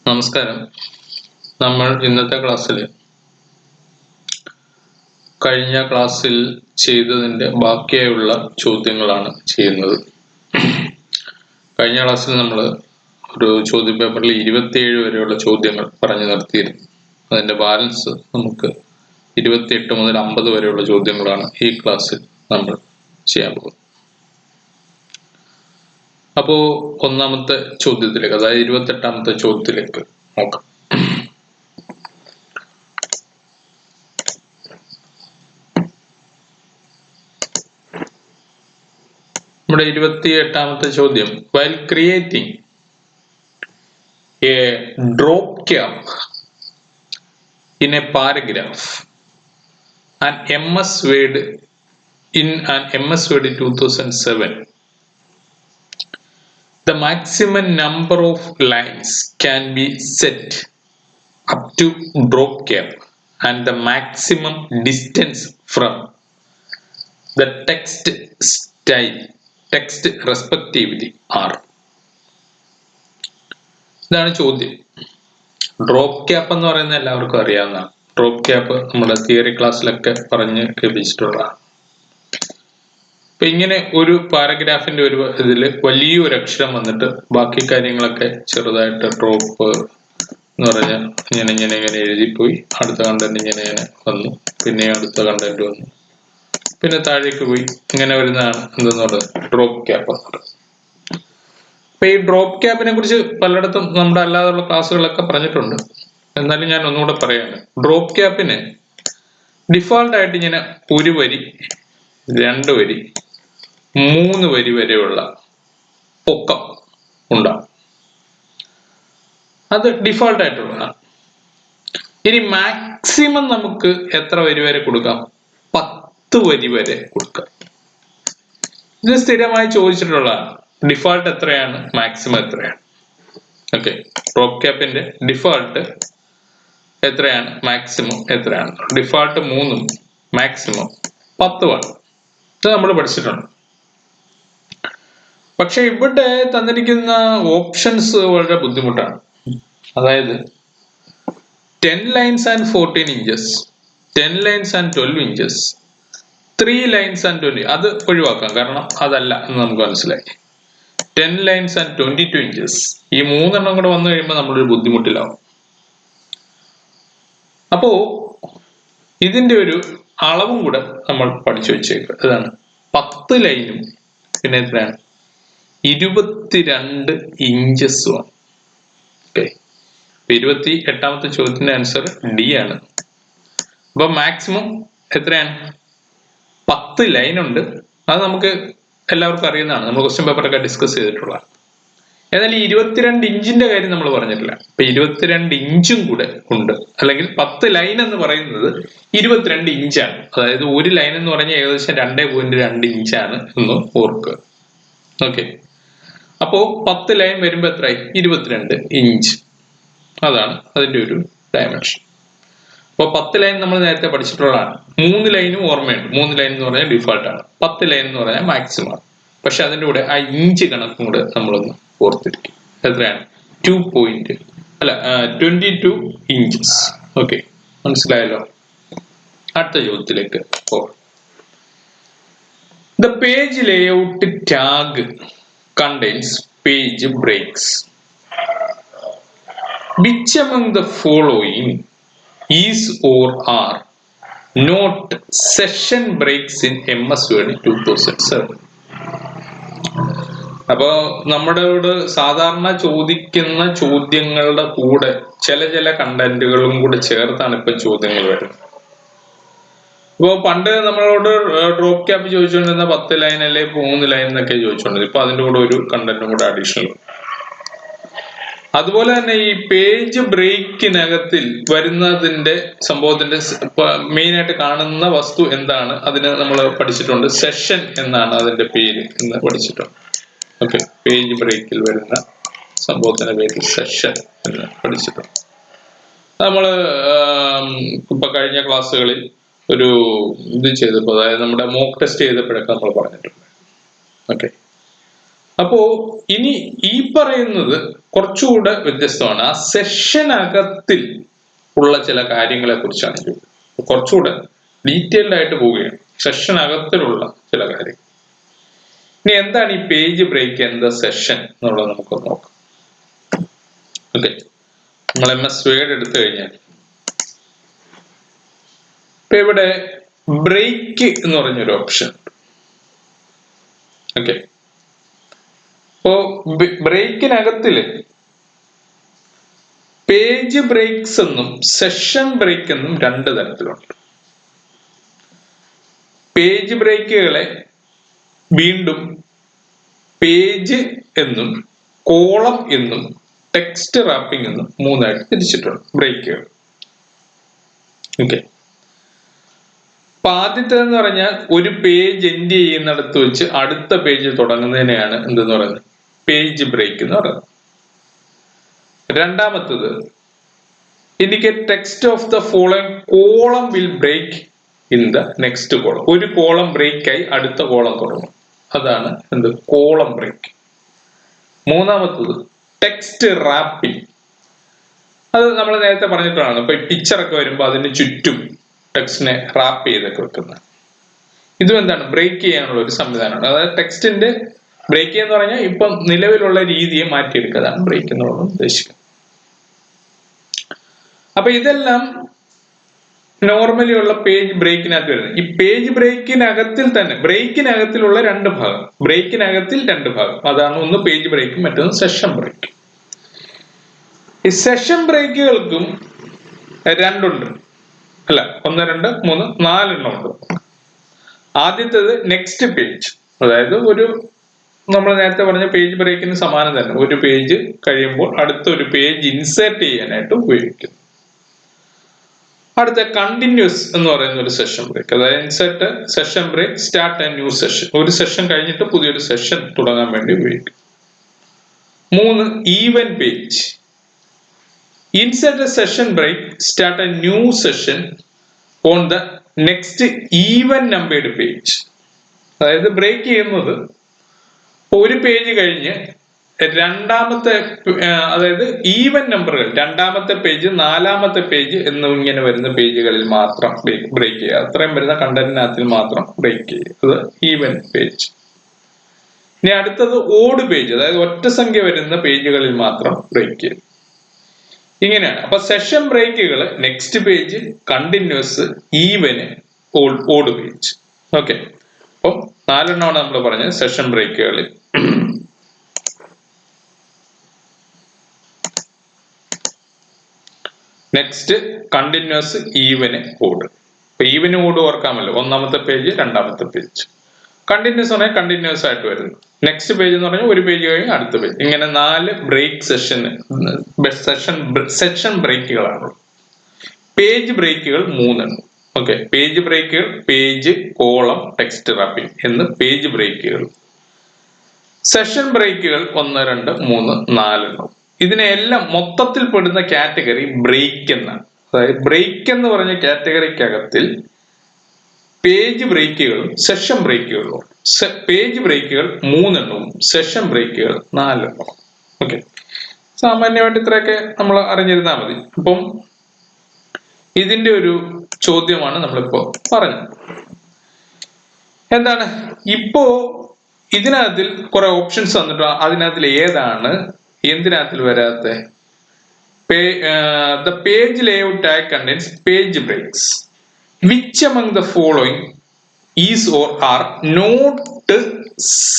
നമസ്കാരം. നമ്മൾ ഇന്നത്തെ ക്ലാസ്സിൽ കഴിഞ്ഞ ക്ലാസ്സിൽ ചെയ്തതിൻ്റെ ബാക്കിയായുള്ള ചോദ്യങ്ങളാണ് ചെയ്യുന്നത്. കഴിഞ്ഞ ക്ലാസ്സിൽ നമ്മൾ ഒരു ചോദ്യ പേപ്പറിൽ 27 വരെയുള്ള ചോദ്യങ്ങൾ പറഞ്ഞു നിർത്തിയിരുന്നു. അതിൻ്റെ ബാലൻസ് നമുക്ക് 28 മുതൽ 50 വരെയുള്ള ചോദ്യങ്ങളാണ് ഈ ക്ലാസ്സിൽ നമ്മൾ ചെയ്യാൻ പോകുന്നത്. അപ്പോൾ ഒന്നാമത്തെ ചോദ്യത്തിലേക്ക്, അതായത് 28ാമത്തെ ചോദ്യത്തിലേക്ക് നോക്കാം. നമ്മുടെ 28ാമത്തെ ചോദ്യം, while creating a drop cap in a paragraph an MS Word in an MS Word 2007, the maximum number of lines can be set up to drop cap and the maximum distance from the text respectively are. ഇതാണ് ചോദ്യം. Drop cap എന്ന് പറയുന്നത് എല്ലാവർക്കും അറിയാവുന്നതാണ്. Drop cap നമ്മുടെ theory ക്ലാസ്സിലൊക്കെ പറഞ്ഞ് കേൾപ്പിച്ചിട്ടുള്ളതാണ്. അപ്പൊ ഇങ്ങനെ ഒരു പാരഗ്രാഫിന്റെ ഒരു ഇതില് വലിയൊരു അക്ഷരം വന്നിട്ട് ബാക്കി കാര്യങ്ങളൊക്കെ ചെറുതായിട്ട് ഡ്രോപ്പ് എന്ന് പറഞ്ഞാൽ ഇങ്ങനെ എഴുതിപ്പോയി, അടുത്ത കണ്ടന്റ് ഇങ്ങനെ വന്നു, പിന്നെ അടുത്ത കണ്ടന്റ് വന്നു, പിന്നെ താഴേക്ക് പോയി, ഇങ്ങനെ വരുന്നതാണ് എന്തെന്നുള്ളത് ഡ്രോപ്പ് ക്യാപ്പ് എന്ന് പറയുന്നത്. അപ്പൊ ഈ ഡ്രോപ്പ് ക്യാപ്പിനെ കുറിച്ച് പലയിടത്തും നമ്മുടെ അല്ലാതെയുള്ള ക്ലാസ്സുകളൊക്കെ പറഞ്ഞിട്ടുണ്ട്. എന്നാലും ഞാൻ ഒന്നുകൂടെ പറയാണ്. ഡ്രോപ്പ് ക്യാപ്പിന് ഡിഫോൾട്ട് ആയിട്ട് ഇങ്ങനെ ഒരു വരി, 2 വരി, 3 വരി വരെയുള്ള പൊക്കം ഉണ്ടാവും. അത് ഡിഫോൾട്ട് ആയിട്ടുള്ളതാണ്. ഇനി മാക്സിമം നമുക്ക് എത്ര വരി വരെ കൊടുക്കാം? 10 വരി വരെ കൊടുക്കാം. ഇത് സ്ഥിരമായി ചോദിച്ചിട്ടുള്ളതാണ്. ഡിഫോൾട്ട് എത്രയാണ്, മാക്സിമം എത്രയാണ്? ഓക്കെ, ഡ്രോപ്പ് ക്യാപ്പിന്റെ ഡിഫോൾട്ട് എത്രയാണ്, മാക്സിമം എത്രയാണ്? ഡിഫോൾട്ട് 3ഉം മാക്സിമം 10ഉമാണ്. ഇത് നമ്മൾ പഠിച്ചിട്ടുണ്ട്. പക്ഷെ ഇവിടെ തന്നിരിക്കുന്ന ഓപ്ഷൻസ് വളരെ ബുദ്ധിമുട്ടാണ്. അതായത് 10 lines and 14 inches, 10 lines and 12 inches, 3 lines and 20. അത് ഒഴിവാക്കാം, കാരണം അതല്ല എന്ന് നമുക്ക് മനസ്സിലായി. 10 lines and 22 inches, ഈ 3 എണ്ണം കൂടെ വന്നു കഴിയുമ്പോൾ നമ്മളൊരു ബുദ്ധിമുട്ടിലാവും. അപ്പോ ഇതിന്റെ ഒരു അളവും കൂടെ നമ്മൾ പഠിച്ചു വെച്ചേക്കുക. അതാണ് 10 ലൈനും പിന്നെ എത്രയാണ്, 22 ഇഞ്ചസുമാണ്. ഓക്കെ, 28ാമത്തെ ചോദ്യത്തിന്റെ ആൻസർ ഡി ആണ്. അപ്പൊ മാക്സിമം എത്രയാണ്? 10 ലൈൻ ഉണ്ട്. അത് നമുക്ക് എല്ലാവർക്കും അറിയുന്നതാണ്, നമ്മൾ ക്വസ്റ്റ്യൻ പേപ്പറൊക്കെ ഡിസ്കസ് ചെയ്തിട്ടുള്ള. എന്നാൽ ഈ 22 ഇഞ്ചിന്റെ കാര്യം നമ്മൾ പറഞ്ഞിട്ടില്ല. ഇപ്പൊ 22 ഇഞ്ചും കൂടെ ഉണ്ട്. അല്ലെങ്കിൽ 10 ലൈൻ എന്ന് പറയുന്നത് 22 ഇഞ്ചാണ്. അതായത് ഒരു ലൈൻ എന്ന് പറഞ്ഞാൽ ഏകദേശം 2.2 ഇഞ്ചാണ് എന്ന് ഓർക്കുക. ഓക്കെ, അപ്പോ 10 ലൈൻ വരുമ്പോ എത്രയായി? 22 ഇഞ്ച്. അതാണ് അതിന്റെ ഒരു ഡയമെൻഷൻ. അപ്പൊ 10 ലൈൻ നമ്മൾ നേരത്തെ പഠിച്ചിട്ടുള്ളതാണ്. 3 ലൈനും ഓർമ്മയുണ്ട്. 3 ലൈൻ എന്ന് പറഞ്ഞാൽ ഡിഫോൾട്ട് ആണ്, 10 ലൈൻ എന്ന് പറഞ്ഞാൽ മാക്സിമം ആണ്. പക്ഷെ അതിന്റെ കൂടെ ആ ഇഞ്ച് കണക്കും കൂടെ നമ്മളൊന്ന് ഓർത്തിരിക്കും. എത്രയാണ്? 22 ഇഞ്ചസ്. ഓക്കെ, മനസ്സിലായല്ലോ. അടുത്ത ചോദ്യത്തിലേക്ക് പോകാം. The page layout tag contains page breaks. Which among the following is or are not session breaks in MS Word 2007? അപ്പൊ നമ്മളോട് സാധാരണ ചോദിക്കുന്ന ചോദ്യങ്ങളുടെ കൂടെ ചില കണ്ടന്റുകളും കൂടെ ചേർത്താണ് ഇപ്പൊ ചോദ്യങ്ങൾ വരുന്നത്. ഇപ്പൊ പണ്ട് നമ്മളോട് ഡ്രോപ്പ് ക്യാപ്പ് ചോദിച്ചുകൊണ്ടിരുന്ന 10 ലൈൻ അല്ലെ 3 ലൈൻ എന്നൊക്കെ ചോദിച്ചുകൊണ്ടിരുന്നത്. ഇപ്പൊ അതിന്റെ കൂടെ ഒരു കണ്ടന്റും കൂടെ അഡീഷണൽ. അതുപോലെ തന്നെ ഈ പേജ് ബ്രേക്കിനകത്തിൽ വരുന്നതിന്റെ സംഭവത്തിന്റെ മെയിൻ ആയിട്ട് കാണുന്ന വസ്തു എന്താണ്? അതിന് നമ്മൾ പഠിച്ചിട്ടുണ്ട്. സെഷൻ എന്നാണ് അതിന്റെ പേര് എന്ന് പഠിച്ചിട്ടുണ്ട്. ഓക്കെ, പേജ് ബ്രേക്കിൽ വരുന്ന സംഭവത്തിന്റെ പേര് സെഷൻ എന്ന് പഠിച്ചിട്ടുണ്ട്. നമ്മള് ഇപ്പൊ കഴിഞ്ഞ ക്ലാസ്സുകളിൽ ഒരു ഇത് ചെയ്തപ്പോൾ, അതായത് നമ്മുടെ മോക്ക് ടെസ്റ്റ് ചെയ്തപ്പോഴൊക്കെ നമ്മൾ പറഞ്ഞിട്ടുണ്ട്. ഓക്കെ, അപ്പോ ഇനി ഈ പറയുന്നത് കുറച്ചുകൂടെ വ്യത്യസ്തമാണ്. ആ സെഷനകത്തിൽ ഉള്ള ചില കാര്യങ്ങളെ കുറിച്ചാണ് കുറച്ചുകൂടെ ഡീറ്റെയിൽഡ് ആയിട്ട് പോവുകയാണ്. സെഷനകത്തിലുള്ള ചില കാര്യങ്ങൾ. ഇനി എന്താണ് ഈ പേജ് ബ്രേക്ക്, എന്താ സെഷൻ എന്നുള്ളത് നമുക്ക് നോക്കാം. ഓക്കെ, നമ്മൾ MS Word എടുത്തു കഴിഞ്ഞാൽ ഇപ്പൊ ഇവിടെ ബ്രേക്ക് എന്ന് പറഞ്ഞൊരു ഓപ്ഷൻ. ഓക്കെ, അപ്പോ ബ്രേക്കിനകത്തില് പേജ് ബ്രേക്സ് എന്നും സെഷൻ ബ്രേക്ക് എന്നും രണ്ട് തരത്തിലുണ്ട്. പേജ് ബ്രേക്കുകളെ വീണ്ടും പേജ് എന്നും കോളം എന്നും ടെക്സ്റ്റ് റാപ്പിംഗ് എന്നും മൂന്നായിട്ട് തിരിച്ചിട്ടുണ്ട് ബ്രേക്കുകൾ. ഓക്കെ, അപ്പൊ ആദ്യത്തേതെന്ന് പറഞ്ഞാൽ ഒരു പേജ് എൻഡ് ചെയ്യുന്നിടത്ത് വെച്ച് അടുത്ത പേജ് തുടങ്ങുന്നതിനെയാണ് എന്തെന്ന് പറയുന്നത്, പേജ് ബ്രേക്ക് എന്ന് പറയുന്നത്. രണ്ടാമത്തത് indicate text of the following column will break in the next column. ഒരു കോളം ബ്രേക്ക് ആയി അടുത്ത കോളം തുടങ്ങും, അതാണ് എന്ത്, കോളം ബ്രേക്ക്. മൂന്നാമത്തത് ടെക്സ്റ്റ് റാപ്പിംഗ്. അത് നമ്മൾ നേരത്തെ പറഞ്ഞിട്ടാണ്. ഇപ്പൊ പിക്ചറൊക്കെ വരുമ്പോൾ അതിന് ചുറ്റും ടെക്സ്റ്റിനെ റാപ്പ് ചെയ്തൊക്കെ വെക്കുന്നത്. ഇതും എന്താണ്, ബ്രേക്ക് ചെയ്യാനുള്ള ഒരു സംവിധാനമാണ്. അതായത് ടെക്സ്റ്റിന്റെ ബ്രേക്ക് എന്ന് പറഞ്ഞാൽ ഇപ്പം നിലവിലുള്ള രീതിയെ മാറ്റിയെടുക്കുന്നതാണ് ബ്രേക്ക് എന്നുള്ളത് ഉദ്ദേശിക്കുന്നത്. അപ്പൊ ഇതെല്ലാം നോർമലി ഉള്ള പേജ് ബ്രേക്കിനകത്ത് വരുന്നത്. ഈ പേജ് ബ്രേക്കിനകത്തിൽ തന്നെ ബ്രേക്കിനകത്തിലുള്ള രണ്ട് ഭാഗം, ബ്രേക്കിനകത്തിൽ രണ്ട് ഭാഗം, അതാണ് ഒന്ന് പേജ് ബ്രേക്കും മറ്റൊന്ന് സെഷൻ ബ്രേക്ക്. ഈ സെഷൻ ബ്രേക്കുകൾക്കും രണ്ടുണ്ട്, അല്ല 1 2 3 4 ഉണ്ട്. ആദ്യത്തേത് നെക്സ്റ്റ് പേജ്, അതായത് ഒരു നമ്മൾ നേരത്തെ പറഞ്ഞ പേജ് ബ്രേക്കിന് സമാനം തന്നെ, ഒരു പേജ് കഴിയുമ്പോൾ അടുത്ത ഒരു പേജ് ഇൻസേർട്ട് ചെയ്യാനായിട്ട് ഉപയോഗിക്കും. അടുത്ത കണ്ടിന്യൂസ് എന്ന് പറയുന്ന ഒരു സെഷൻ ബ്രേക്ക്, അതായത് insert section break start and new section, ഒരു സെഷൻ കഴിഞ്ഞിട്ട് പുതിയൊരു സെഷൻ തുടങ്ങാൻ വേണ്ടി ഉപയോഗിക്കും. 3 even page, insert a section break start a new section on the next even numbered page. അതായത് ബ്രേക്ക് ചെയ്യുന്നത് ഒരു പേജ് കഴിഞ്ഞ് രണ്ടാമത്തെ, അതായത് ഈവൻ നമ്പറുകൾ, രണ്ടാമത്തെ പേജ്, നാലാമത്തെ പേജ് എന്നിങ്ങനെ വരുന്ന പേജുകളിൽ മാത്രം ബ്രേക്ക് ചെയ്യുക. അത്രയും വരുന്ന കണ്ടന്റിനകത്തിൽ മാത്രം ബ്രേക്ക് ചെയ്യുക, അത് ഈവൻ പേജ്. ഇനി അടുത്തത് ഓഡ് പേജ്, അതായത് ഒറ്റ സംഖ്യ വരുന്ന പേജുകളിൽ മാത്രം ബ്രേക്ക് ചെയ്യുക. ഇങ്ങനെയാണ്. അപ്പൊ സെഷൻ ബ്രേക്കുകൾ next page, continuous, even, odd page. Okay, അപ്പം 4 എണ്ണമാണ് നമ്മൾ പറഞ്ഞത് സെഷൻ ബ്രേക്കുകളിൽ. Next continuous, even, odd. അപ്പൊ ഈവന് ഓഡ് ഓർക്കാമല്ലോ, ഒന്നാമത്തെ പേജ് രണ്ടാമത്തെ പേജ്. കണ്ടിന്യൂസ് ആണെങ്കിൽ കണ്ടിന്യൂസ് ആയിട്ട് വരുന്നു. നെക്സ്റ്റ് പേജ് എന്ന് പറഞ്ഞാൽ ഒരു പേജ് കഴിഞ്ഞ് അടുത്ത പേജ്. ഇങ്ങനെ 4 ബ്രേക്ക് സെഷൻ ബ്രേക്കുകളാണ്. പേജ് ബ്രേക്കുകൾ 3 എണ്ണം. ഓക്കെ, പേജ് ബ്രേക്കുകൾ പേജ്, കോളം, ടെക്സ്റ്റ് റാപ്പിംഗ് എന്ന് പേജ് ബ്രേക്കുകൾ. സെഷൻ ബ്രേക്കുകൾ 1 2 3 4 എണ്ണം. ഇതിനെല്ലാം മൊത്തത്തിൽ പെടുന്ന കാറ്റഗറി ബ്രേക്ക് എന്നാണ്. അതായത് ബ്രേക്ക് എന്ന് പറഞ്ഞ കാറ്റഗറിക്കകത്തിൽ പേജ് ബ്രേക്കുകളും സെഷൻ ബ്രേക്കുകളും. പേജ് ബ്രേക്കുകൾ 3 എണ്ണവും സെഷൻ ബ്രേക്കുകൾ 4 എണ്ണവും. ഓക്കെ, സാമാന്യമായിട്ട് ഇത്രയൊക്കെ നമ്മൾ അറിഞ്ഞിരുന്നാൽ മതി. അപ്പം ഇതിന്റെ ഒരു ചോദ്യമാണ് നമ്മളിപ്പോ പറഞ്ഞത്. എന്താണ് ഇപ്പോ ഇതിനകത്തിൽ കുറെ ഓപ്ഷൻസ് വന്നിട്ട് അതിനകത്തിൽ ഏതാണ് എന്തിനകത്തിൽ വരാത്ത? The page layout tag contains page breaks. Which among the following is or are not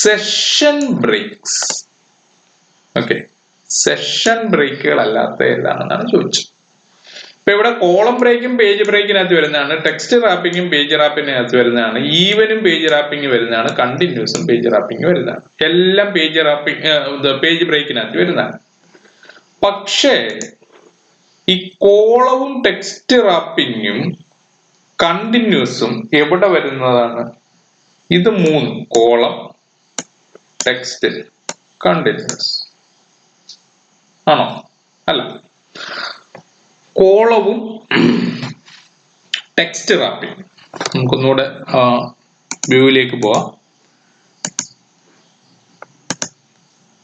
session breaks? Okay, session ബ്രേക്കുകൾ അല്ലാത്ത ഏതാണെന്നാണ് ചോദിച്ചത്. ഇപ്പൊ ഇവിടെ കോളം ബ്രേക്കും പേജ് ബ്രേക്കിനകത്ത് വരുന്നതാണ്, ടെക്സ്റ്റ് റാപ്പിംഗും പേജ് റാപ്പിങ്ങിനകത്ത് വരുന്നതാണ്, ഈവനും പേജ് റാപ്പിംഗ് വരുന്നതാണ്, കണ്ടിന്യൂസും പേജ് റാപ്പിംഗ് വരുന്നതാണ്. എല്ലാം പേജ് ബ്രേക്കിനകത്ത് വരുന്നതാണ്. പക്ഷേ ഈ കോളവും ടെക്സ്റ്റ് റാപ്പിംഗും കണ്ടിന്യൂസും എവിടെ വരുന്നതാണ്? ഇത് 3, കോളം, ടെക്സ്റ്റ്, കണ്ടിന്യൂസ് ആണോ? അല്ല, കോളവും ടെക്സ്റ്റ് റാപ്പിംഗ്. നമുക്കൊന്നുകൂടെ വ്യൂവിലേക്ക് പോവാം.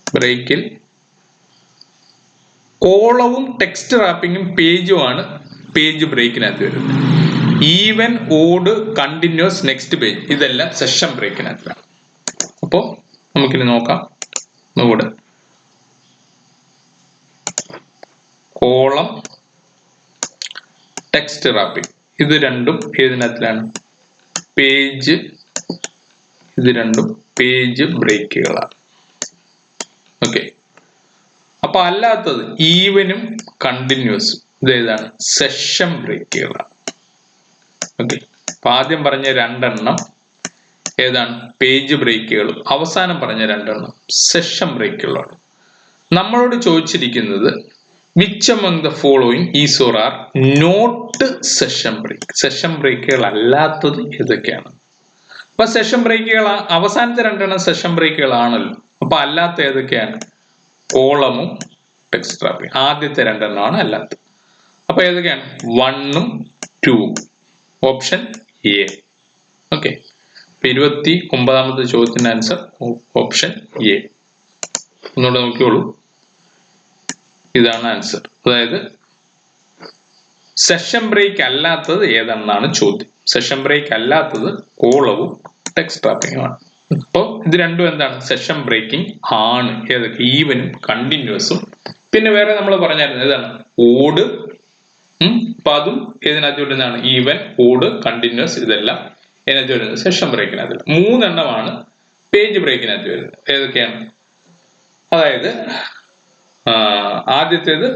ബ്രേക്കിൽ കോളവും ടെക്സ്റ്റ് റാപ്പിങ്ങും പേജുമാണ് പേജ് ബ്രേക്കിനകത്ത് വരുന്നത്. Even, odd, continuous, next page ഇതെല്ലാം സെഷൻ ബ്രേക്കിനകത്താണ്. അപ്പോൾ നമുക്കിനി നോക്കാം. ഒന്നുകൂടെ കോളം, ടെക്സ്റ്റ് റാപ്പിംഗ് ഇത് രണ്ടും ഏതിനകത്തിലാണ്? പേജ്. ഇത് രണ്ടും പേജ് ബ്രേക്കുകളാണ്. ഓക്കെ. അപ്പൊ അല്ലാത്തത് ഈവനും കണ്ടിന്യൂസും ഇത് ഏതാണ്? സെഷൻ ബ്രേക്കുകളാണ്. ഓക്കെ. അപ്പൊ ആദ്യം പറഞ്ഞ രണ്ടെണ്ണം ഏതാണ്? പേജ് ബ്രേക്കുകളും അവസാനം പറഞ്ഞ രണ്ടെണ്ണം സെഷൻ ബ്രേക്കുകളാണ്. നമ്മളോട് ചോദിച്ചിരിക്കുന്നത് which among the following is or are not session break. Session ബ്രേക്കുകൾ അല്ലാത്തത് ഏതൊക്കെയാണ്? അപ്പൊ സെഷൻ ബ്രേക്കുകൾ അവസാനത്തെ രണ്ടെണ്ണം സെഷൻ ബ്രേക്കുകളാണല്ലോ. അപ്പൊ അല്ലാത്ത ഏതൊക്കെയാണ്? കോളമും ടെക്സ്റ്റ് റാപ്പിംഗ്. ആദ്യത്തെ രണ്ടെണ്ണമാണ് അല്ലാത്തത്. അപ്പൊ ഏതൊക്കെയാണ്? 1ഉം 2ഉം. Option A. ഓക്കെ. 29ാമത്തെ ചോദ്യത്തിന്റെ ആൻസർ ഓപ്ഷൻ എ. ഒന്നുകൂടെ നോക്കിയോളൂ. ഇതാണ് ആൻസർ. അതായത് സെഷൻ ബ്രേക്ക് അല്ലാത്തത് ഏതെന്നാണ് ചോദ്യം. സെഷൻ ബ്രേക്ക് അല്ലാത്തത് കോളവും ടെക്സ്റ്റ് റാപ്പിംഗുമാണ്. അപ്പോൾ ഇത് രണ്ടും എന്താണ്? സെഷൻ ബ്രേക്കിംഗ് ആണ്. ഏതൊക്കെ? ഈവനും കണ്ടിന്യൂസും. പിന്നെ വേറെ നമ്മൾ പറഞ്ഞായിരുന്നു ഏതാണ്? ഓഡ്. അപ്പൊ അതും ഏതിനകത്ത് വരുന്നതാണ്? ഈവൻ, ഓഡ്, കണ്ടിന്യൂസ് ഇതെല്ലാം ഇതിനകത്ത് വരുന്നത് സെഷൻ ബ്രേക്കിനകത്ത്. 3 എണ്ണമാണ് പേജ് ബ്രേക്കിനകത്ത് വരുന്നത്. ഏതൊക്കെയാണ്? അതായത് ആദ്യത്തേത്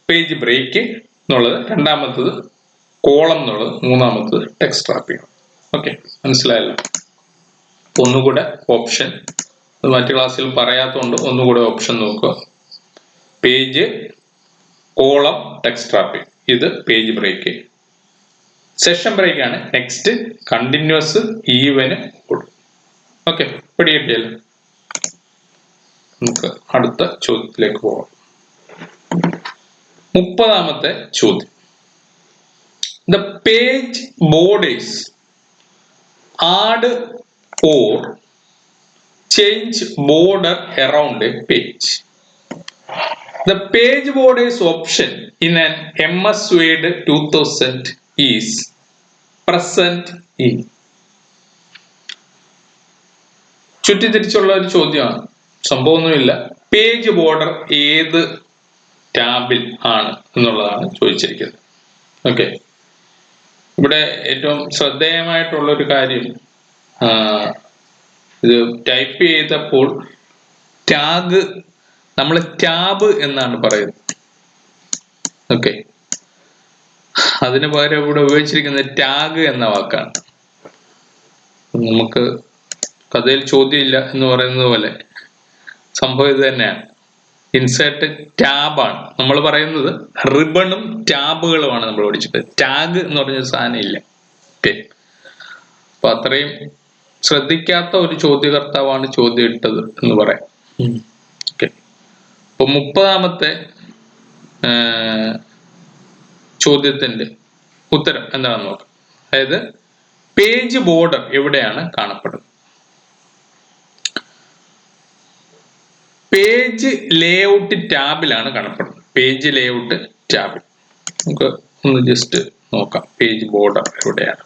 പേജ് ബ്രേക്ക് എന്നുള്ളത്, രണ്ടാമത്തത് കോളം എന്നുള്ളത്, മൂന്നാമത്തത് ടെക്സ്റ്റ് റാപ്പിംഗ്. ഓക്കെ, മനസ്സിലായല്ലോ. ഒന്നുകൂടെ ഓപ്ഷൻ മറ്റു ക്ലാസ്സിൽ പറയാത്തതുകൊണ്ട് ഒന്നുകൂടെ ഓപ്ഷൻ നോക്കുക. പേജ്, കോളം, ടെക്സ്റ്റ് റാപ്പിംഗ് ഇത് പേജ് ബ്രേക്ക്. സെഷൻ ബ്രേക്ക് ആണ് next, continuous, even, odd. Okay, പിടികിട്ടിയല്ലോ. നമുക്ക് അടുത്ത ചോദ്യത്തിലേക്ക് പോകാം. 30ാമത്തെ ചോദ്യം. The page borders add or change border around a page. The page borders option in an MS Word 2000 is present in. ചുറ്റിത്തിരിച്ചുള്ള ഒരു ചോദ്യമാണ്. സംഭവമൊന്നുമില്ല. പേജ് ബോർഡർ ഏത് ടാബിൽ ആണ് എന്നുള്ളതാണ് ചോദിച്ചിരിക്കുന്നത്. ഓക്കെ. ഇവിടെ ഏറ്റവും ശ്രദ്ധേയമായിട്ടുള്ള ഒരു കാര്യം, ഇത് ടൈപ്പ് ചെയ്തപ്പോൾ ടാഗ് നമ്മൾ ടാബ് എന്നാണ് പറയുന്നത്. ഓക്കെ. അതിന് പകരം ഇവിടെ ഉപയോഗിച്ചിരിക്കുന്നത് ടാഗ് എന്ന വാക്കാണ്. നമുക്ക് കഥയിൽ ചോദ്യമില്ല എന്ന് പറയുന്നത് പോലെ സംഭവം ഇത് തന്നെയാണ്. ഇൻസേർട്ട് ടാബാണ് നമ്മൾ പറയുന്നത്. റിബണും ടാബുകളുമാണ് നമ്മൾ പഠിച്ചത്. ടാഗ് എന്ന് പറഞ്ഞൊരു സാധനം ഇല്ല. ഓക്കെ. അപ്പൊ അത്രയും ശ്രദ്ധിക്കാത്ത ഒരു ചോദ്യകർത്താവാണ് ചോദ്യം ഇട്ടത് എന്ന് പറയാം. ഓക്കെ. അപ്പൊ 30ാമത്തെ ചോദ്യത്തിന്റെ ഉത്തരം എന്താണെന്ന് നോക്കാം. അതായത് പേജ് ബോർഡർ എവിടെയാണ് കാണപ്പെടുന്നത്? പേജ് ലേഔട്ട് ടാബിലാണ് കാണപ്പെടുന്നത്. പേജ് ലേഔട്ട് ടാബിൽ. നമുക്ക് ഒന്ന് ജസ്റ്റ് നോക്കാം പേജ് ബോർഡർ എവിടെയാണ്.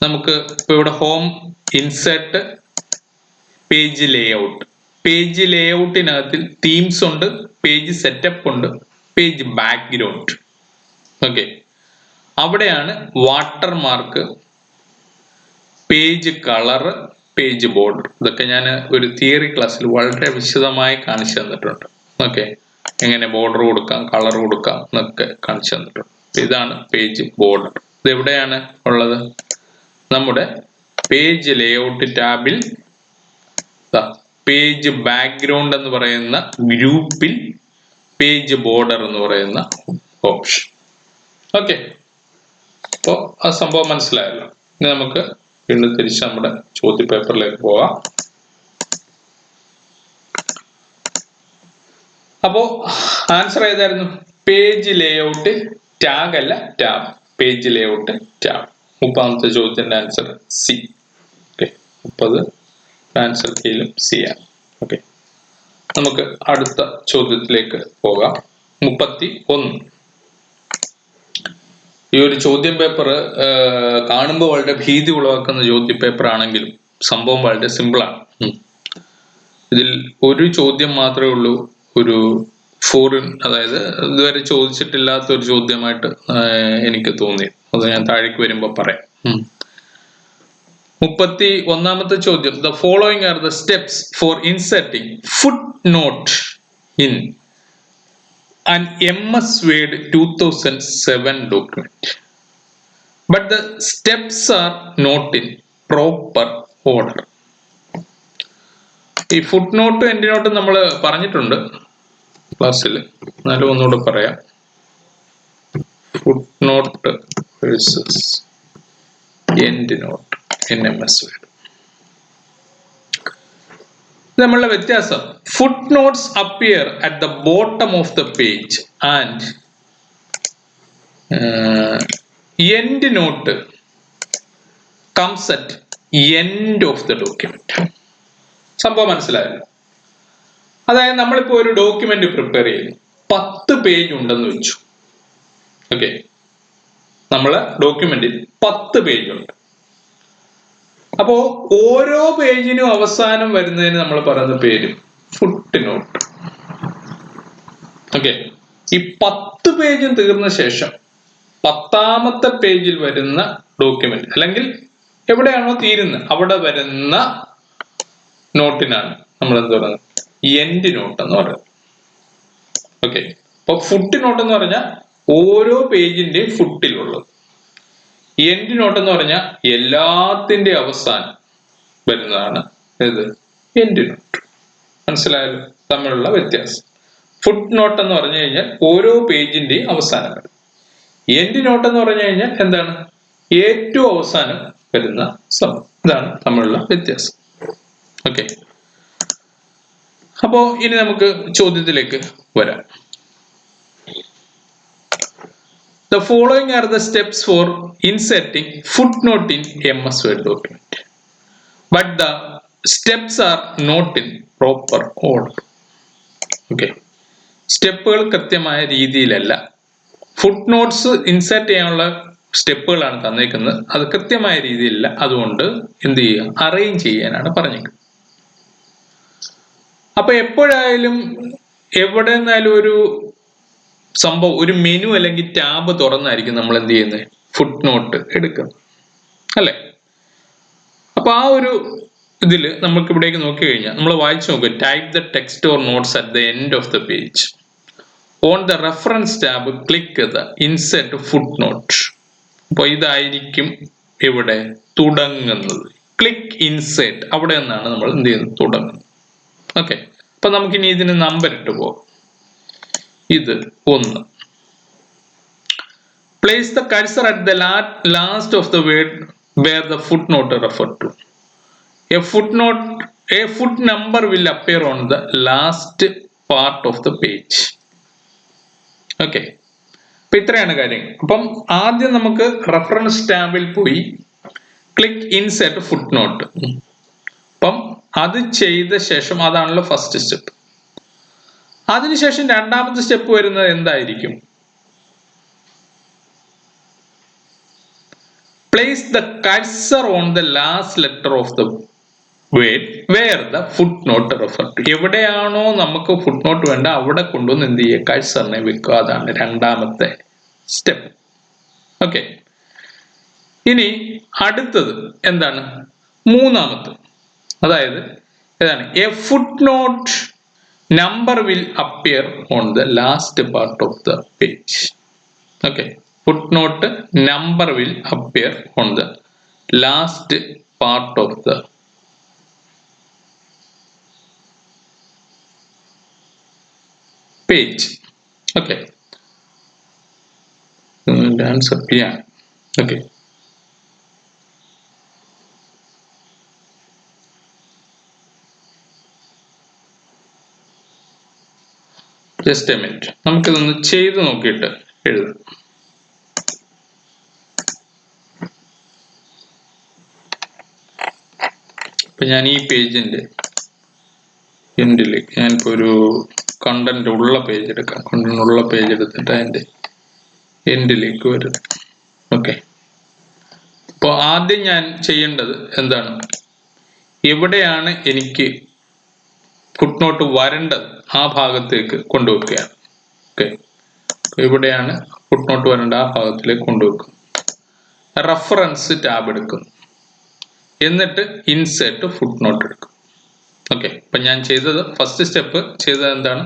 നമുക്ക് ഇപ്പൊ ഇവിടെ home, insert, page layout. Page ലേഔട്ടിനകത്തിൽ തീംസ് ഉണ്ട്, പേജ് സെറ്റപ്പ് ഉണ്ട്, പേജ് ബാക്ക്ഗ്രൗണ്ട്. ഓക്കെ. അവിടെയാണ് watermark, page colour, page border. ഇതൊക്കെ ഞാൻ ഒരു തിയറി ക്ലാസ്സിൽ വളരെ വിശദമായി കാണിച്ചു തന്നിട്ടുണ്ട്. ഓക്കെ. എങ്ങനെ ബോർഡർ കൊടുക്കാം, കളർ കൊടുക്കാം എന്നൊക്കെ കാണിച്ചു തന്നിട്ടുണ്ട്. ഇതാണ് പേജ് ബോർഡർ. ഇത് എവിടെയാണ് ഉള്ളത്? നമ്മുടെ പേജ് ലേഔട്ട് ടാബിൽ പേജ് ബാക്ക്ഗ്രൗണ്ട് എന്ന് പറയുന്ന ഗ്രൂപ്പിൽ പേജ് ബോർഡർ എന്ന് പറയുന്ന ഓപ്ഷൻ. ഓക്കെ. അപ്പോൾ ആ സംഭവം മനസ്സിലായല്ലോ. ഇനി നമുക്ക് വീണ്ടും തിരിച്ച് നമ്മുടെ ചോദ്യ പേപ്പറിലേക്ക് പോകാം. അപ്പോ ആൻസർ ഏതായിരുന്നു? പേജ് ലേഔട്ട് ടാഗ് അല്ല ടാബ്. Page layout tab. 30ാമത്തെ ചോദ്യത്തിന്റെ ആൻസർ സി. ഓക്കെ. 30 ആൻസർ കീയിലും സി ആണ്. ഓക്കെ, നമുക്ക് അടുത്ത ചോദ്യത്തിലേക്ക് പോകാം. 31. ഈ ഒരു ചോദ്യം പേപ്പർ കാണുമ്പോൾ വളരെ ഭീതി ഉളവാക്കുന്ന ചോദ്യ പേപ്പർ ആണെങ്കിലും സംഭവം വളരെ സിമ്പിളാണ്. ഇതിൽ ഒരു ചോദ്യം മാത്രമേ ഉള്ളൂ ഒരു ഫോറിൻ, അതായത് ഇതുവരെ ചോദിച്ചിട്ടില്ലാത്ത ഒരു ചോദ്യമായിട്ട് എനിക്ക് തോന്നി. അത് ഞാൻ താഴേക്ക് വരുമ്പോൾ പറയാം. 31ാമത്തെ ചോദ്യം. The following are the steps for inserting footnote in an MS Word 2007 document, but the steps are not in proper order. ഈ ഫുട് നോട്ടും എൻഡ് നോട്ടും നമ്മൾ പറഞ്ഞിട്ടുണ്ട് ക്ലാസ്സിൽ, എന്നാലും ഒന്നുകൂടെ പറയാം. Footnote versus endnote in MS Word. നമ്മളുടെ വ്യത്യാസം, footnotes appear at the bottom of the page and end note comes at end of the document. സംഭവം മനസ്സിലായല്ലോ? അതായത് നമ്മളിപ്പോ ഒരു ഡോക്യുമെന്റ് പ്രിപ്പയർ ചെയ്യുന്നു, 10 പേജ് ഉണ്ടെന്ന് വെച്ചു. ഓക്കെ, നമ്മളെ ഡോക്യുമെന്റിൽ 10 പേജ് ഉണ്ട്. അപ്പോ ഓരോ പേജിനും അവസാനം വരുന്നതിന് നമ്മൾ പറയുന്ന പേര് ഫുട് നോട്ട്. ഓക്കെ, ഈ 10 പേജും തീർന്ന ശേഷം 10ാമത്തെ പേജിൽ വരുന്ന ഡോക്യുമെന്റ്, അല്ലെങ്കിൽ എവിടെയാണോ തീരുന്നത് അവിടെ വരുന്ന നോട്ടിനാണ് നമ്മൾ എന്ത് പറയുന്നത്, എൻഡ് നോട്ട് എന്ന് പറയുന്നത്. ഓക്കെ, അപ്പൊ ഫുട് നോട്ട് എന്ന് പറഞ്ഞാൽ ഓരോ പേജിന്റെയും ഫുട്ടിലുള്ളത്. എൻഡ് നോട്ട് എന്ന് പറഞ്ഞാൽ എല്ലാത്തിന്റെ അവസാനം വരുന്നതാണ് ഇത് എൻഡ് നോട്ട്. മനസ്സിലായല്ലോ തമ്മിലുള്ള വ്യത്യാസം? ഫുട് നോട്ട് എന്ന് പറഞ്ഞു കഴിഞ്ഞാൽ ഓരോ പേജിന്റെയും അവസാനം വരും. എൻഡ് നോട്ട് എന്ന് പറഞ്ഞു കഴിഞ്ഞാൽ എന്താണ്, ഏറ്റവും അവസാനം വരുന്ന സംഭവം. ഇതാണ് തമ്മിലുള്ള വ്യത്യാസം. ഓക്കെ, അപ്പോ ഇനി നമുക്ക് ചോദ്യത്തിലേക്ക് വരാം. The following are the steps for inserting footnote in MS Word document, but the steps are not in proper order. Okay, സ്റ്റെപ്പുകൾ കൃത്യമായ രീതിയിലല്ല. ഫുട്നോട്ട്സ് ഇൻസേർട്ട് ചെയ്യാനുള്ള സ്റ്റെപ്പുകളാണ് തന്നേക്കുന്നത്, അത് കൃത്യമായ രീതിയിലല്ല. അതുകൊണ്ട് എന്ത് ചെയ്യുക, അറേഞ്ച് ചെയ്യാനാണ് പറഞ്ഞേക്കുന്നത്. അപ്പൊ എപ്പോഴായാലും എവിടെ നിന്നാലും ഒരു സംഭവം, ഒരു മെനു അല്ലെങ്കിൽ ടാബ് തുറന്നായിരിക്കും നമ്മൾ എന്ത് ചെയ്യുന്നത്, ഫുട് നോട്ട് എടുക്കുന്നത്, അല്ലെ? അപ്പൊ ആ ഒരു ഇതില് നമുക്ക് ഇവിടേക്ക് നോക്കി കഴിഞ്ഞാൽ നമ്മൾ വായിച്ചു നോക്കുക. Type the text or notes at the end of the page. On the reference tab click the insert footnote. അപ്പൊ ഇതായിരിക്കും ഇവിടെ തുടങ്ങുന്നത്. ക്ലിക്ക് ഇൻസെർട്ട്, അവിടെ നിന്നാണ് നമ്മൾ എന്ത് ചെയ്യുന്നത്, തുടങ്ങുന്നത്. ഓക്കെ, അപ്പൊ നമുക്കിനി ഇതിന് നമ്പർ ഇട്ട് പോകാം. ഇത് 1. Place the cursor at the last of the word where the footnote referred to. A foot number will appear on the last part of the page. Okay, അപ്പൊ ഇത്രയാണ് കാര്യങ്ങൾ. അപ്പം ആദ്യം നമുക്ക് റെഫറൻസ് ടാബിൽ പോയി ക്ലിക്ക് ഇൻസെർട്ട് ഫുട് നോട്ട്. അപ്പം അത് ചെയ്ത ശേഷം, അതാണല്ലോ ഫസ്റ്റ് സ്റ്റെപ്പ്. അതിനുശേഷം രണ്ടാമത്തെ സ്റ്റെപ്പ് വരുന്നത് എന്തായിരിക്കും? Place the cursor on the last letter of the word where the footnote referred to. എവിടെയാണോ നമുക്ക് ഫുട്നോട്ട് വേണ്ട അവിടെ കൊണ്ടുവന്ന് എന്ത് ചെയ്യുക, കഴ്സറിനെ വെക്കുക. അതാണ് രണ്ടാമത്തെ സ്റ്റെപ്പ്. ഓക്കെ, ഇനി അടുത്തത് എന്താണ്, മൂന്നാമത്തെ. അതായത് ഏതാണ്, A footnote number will appear on the last part of the page. Okay, footnote number will appear on the last part of the page. Okay, answer yeah. Okay, just a minute, നമുക്കിതൊന്ന് ചെയ്ത് നോക്കിയിട്ട് എഴുതാം. അപ്പൊ ഞാൻ ഈ പേജിന്റെ എൻഡിലേക്ക് ഞാനിപ്പോ ഒരു കണ്ടന്റ് ഉള്ള പേജ് എടുക്കാം. കണ്ടന്റ് ഉള്ള പേജ് എടുത്തിട്ട് അതിന്റെ എൻഡിലേക്ക് വരും. ഓക്കെ, അപ്പോൾ ആദ്യം ഞാൻ ചെയ്യേണ്ടത് എന്താണ്, എവിടെയാണ് എനിക്ക് ഫുട് നോട്ട് വരേണ്ടത് ആ ഭാഗത്തേക്ക് കൊണ്ടുവെക്കുകയാണ്. ഓക്കെ, എവിടെയാണ് ഫുട് നോട്ട് വരേണ്ട ആ ഭാഗത്തിലേക്ക് കൊണ്ടുവെക്കും. റഫറൻസ് ടാബ് എടുക്കും, എന്നിട്ട് ഇൻസേർട്ട് ഫുട് നോട്ട് എടുക്കും. ഓക്കെ, അപ്പൊ ഞാൻ ചെയ്തത് ഫസ്റ്റ് സ്റ്റെപ്പ് ചെയ്തത് എന്താണ്,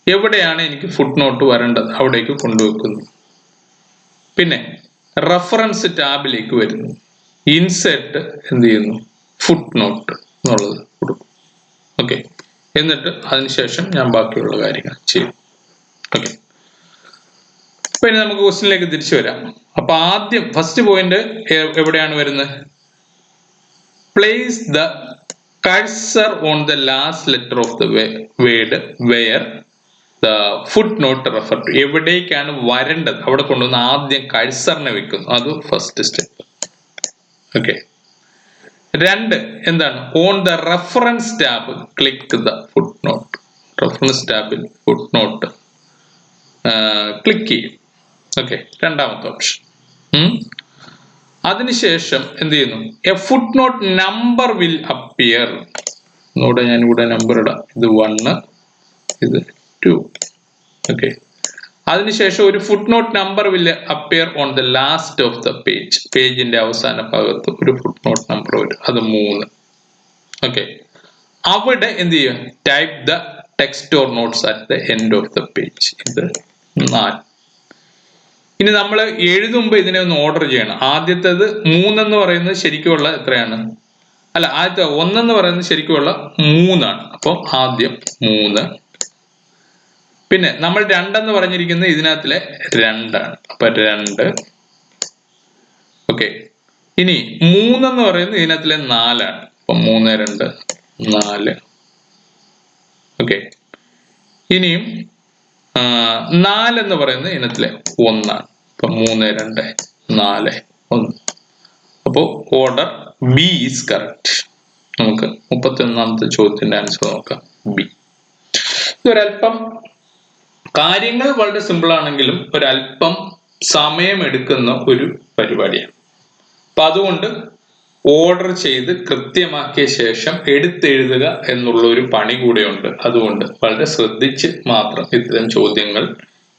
എവിടെയാണ് എനിക്ക് ഫുട് നോട്ട് വരേണ്ടത് അവിടേക്ക് കൊണ്ടുവെക്കുന്നു. പിന്നെ റഫറൻസ് ടാബിലേക്ക് വരുന്നു, ഇൻസേർട്ട് എന്ത് ചെയ്യുന്നു, ഫുട് നോട്ട് എന്നുള്ളത് കൊടുക്കും. ഓക്കെ, എന്നിട്ട് അതിനുശേഷം ഞാൻ ബാക്കിയുള്ള കാര്യങ്ങൾ ചെയ്യും. ഓക്കെ, അപ്പൊ ഇനി നമുക്ക് ക്വസ്റ്റ്യനിലേക്ക് തിരിച്ചു വരാം. അപ്പൊ ആദ്യം ഫസ്റ്റ് പോയിന്റ് എവിടെയാണ് വരുന്നത്, place the cursor on the last letter of the word where the footnote refer to. എവിടേക്കാണ് വരേണ്ടത് അവിടെ കൊണ്ടുവന്ന് ആദ്യം കഴ്സറിനെ വെക്കുന്നു, അത് ഫസ്റ്റ് സ്റ്റെപ്പ്. ഓക്കെ, രണ്ട് എന്താണ്, on the reference tab click the footnote. Reference ടാബിൽ ഫുട് നോട്ട് ക്ലിക്ക് ചെയ്യും. ഓക്കെ, രണ്ടാമത്തെ ഓപ്ഷൻ. അതിനുശേഷം എന്ത് ചെയ്യുന്നു, a footnote number will appear. ഒന്നുകൂടെ ഞാൻ ഇവിടെ നമ്പർ ഇടാം, ഇത് 1, ഇത് 2. ഓക്കെ, അതിനുശേഷം ഒരു footnote number will appear on the last of the page. പേജിന്റെ അവസാന ഭാഗത്ത് ഒരു ഫുട് നോട്ട് നമ്പർ വരും, അത് 3. ഓക്കെ, അവിടെ എന്ത് ചെയ്യുക, type the text or notes at the end of the page, ഇത് 4. ഇനി നമ്മൾ എഴുതുമ്പോൾ ഇതിനെ ഒന്ന് ഓർഡർ ചെയ്യണം. ആദ്യത്തേത് 3 എന്ന് പറയുന്നത് ശരിക്കുമുള്ള എത്രയാണ്, അല്ല ആദ്യത്തെ 1 എന്ന് പറയുന്നത് ശരിക്കുമുള്ള 3 ആണ്. അപ്പോൾ ആദ്യം 3, പിന്നെ നമ്മൾ 2 എന്ന് പറഞ്ഞിരിക്കുന്നത് ഇതിനകത്തിലെ 2 ആണ്, അപ്പൊ 2. ഓക്കെ, ഇനി 3 എന്ന് പറയുന്നത് ഇതിനകത്തിലെ 4 ആണ്, അപ്പൊ 3, 2, 4. ഓക്കെ, ഇനിയും 4 എന്ന് പറയുന്നത് ഇനത്തിലെ 1 ആണ്, അപ്പൊ 3, 2, 4, 1. അപ്പോ ഓർഡർ ബി ഈസ് കറക്റ്റ്. നമുക്ക് 31ാമത്തെ ചോദ്യത്തിന്റെ ആൻസർ നോക്കാം, ബി. ഇതൊരല്പം കാര്യങ്ങൾ വളരെ സിമ്പിൾ ആണെങ്കിലും ഒരല്പം സമയമെടുക്കുന്ന ഒരു പരിപാടിയാണ്. അപ്പൊ അതുകൊണ്ട് ഓർഡർ ചെയ്ത് കൃത്യമാക്കിയ ശേഷം എടുത്തെഴുതുക എന്നുള്ള ഒരു പണി കൂടെയുണ്ട്. അതുകൊണ്ട് വളരെ ശ്രദ്ധിച്ച് മാത്രം ഇത്തരം ചോദ്യങ്ങൾ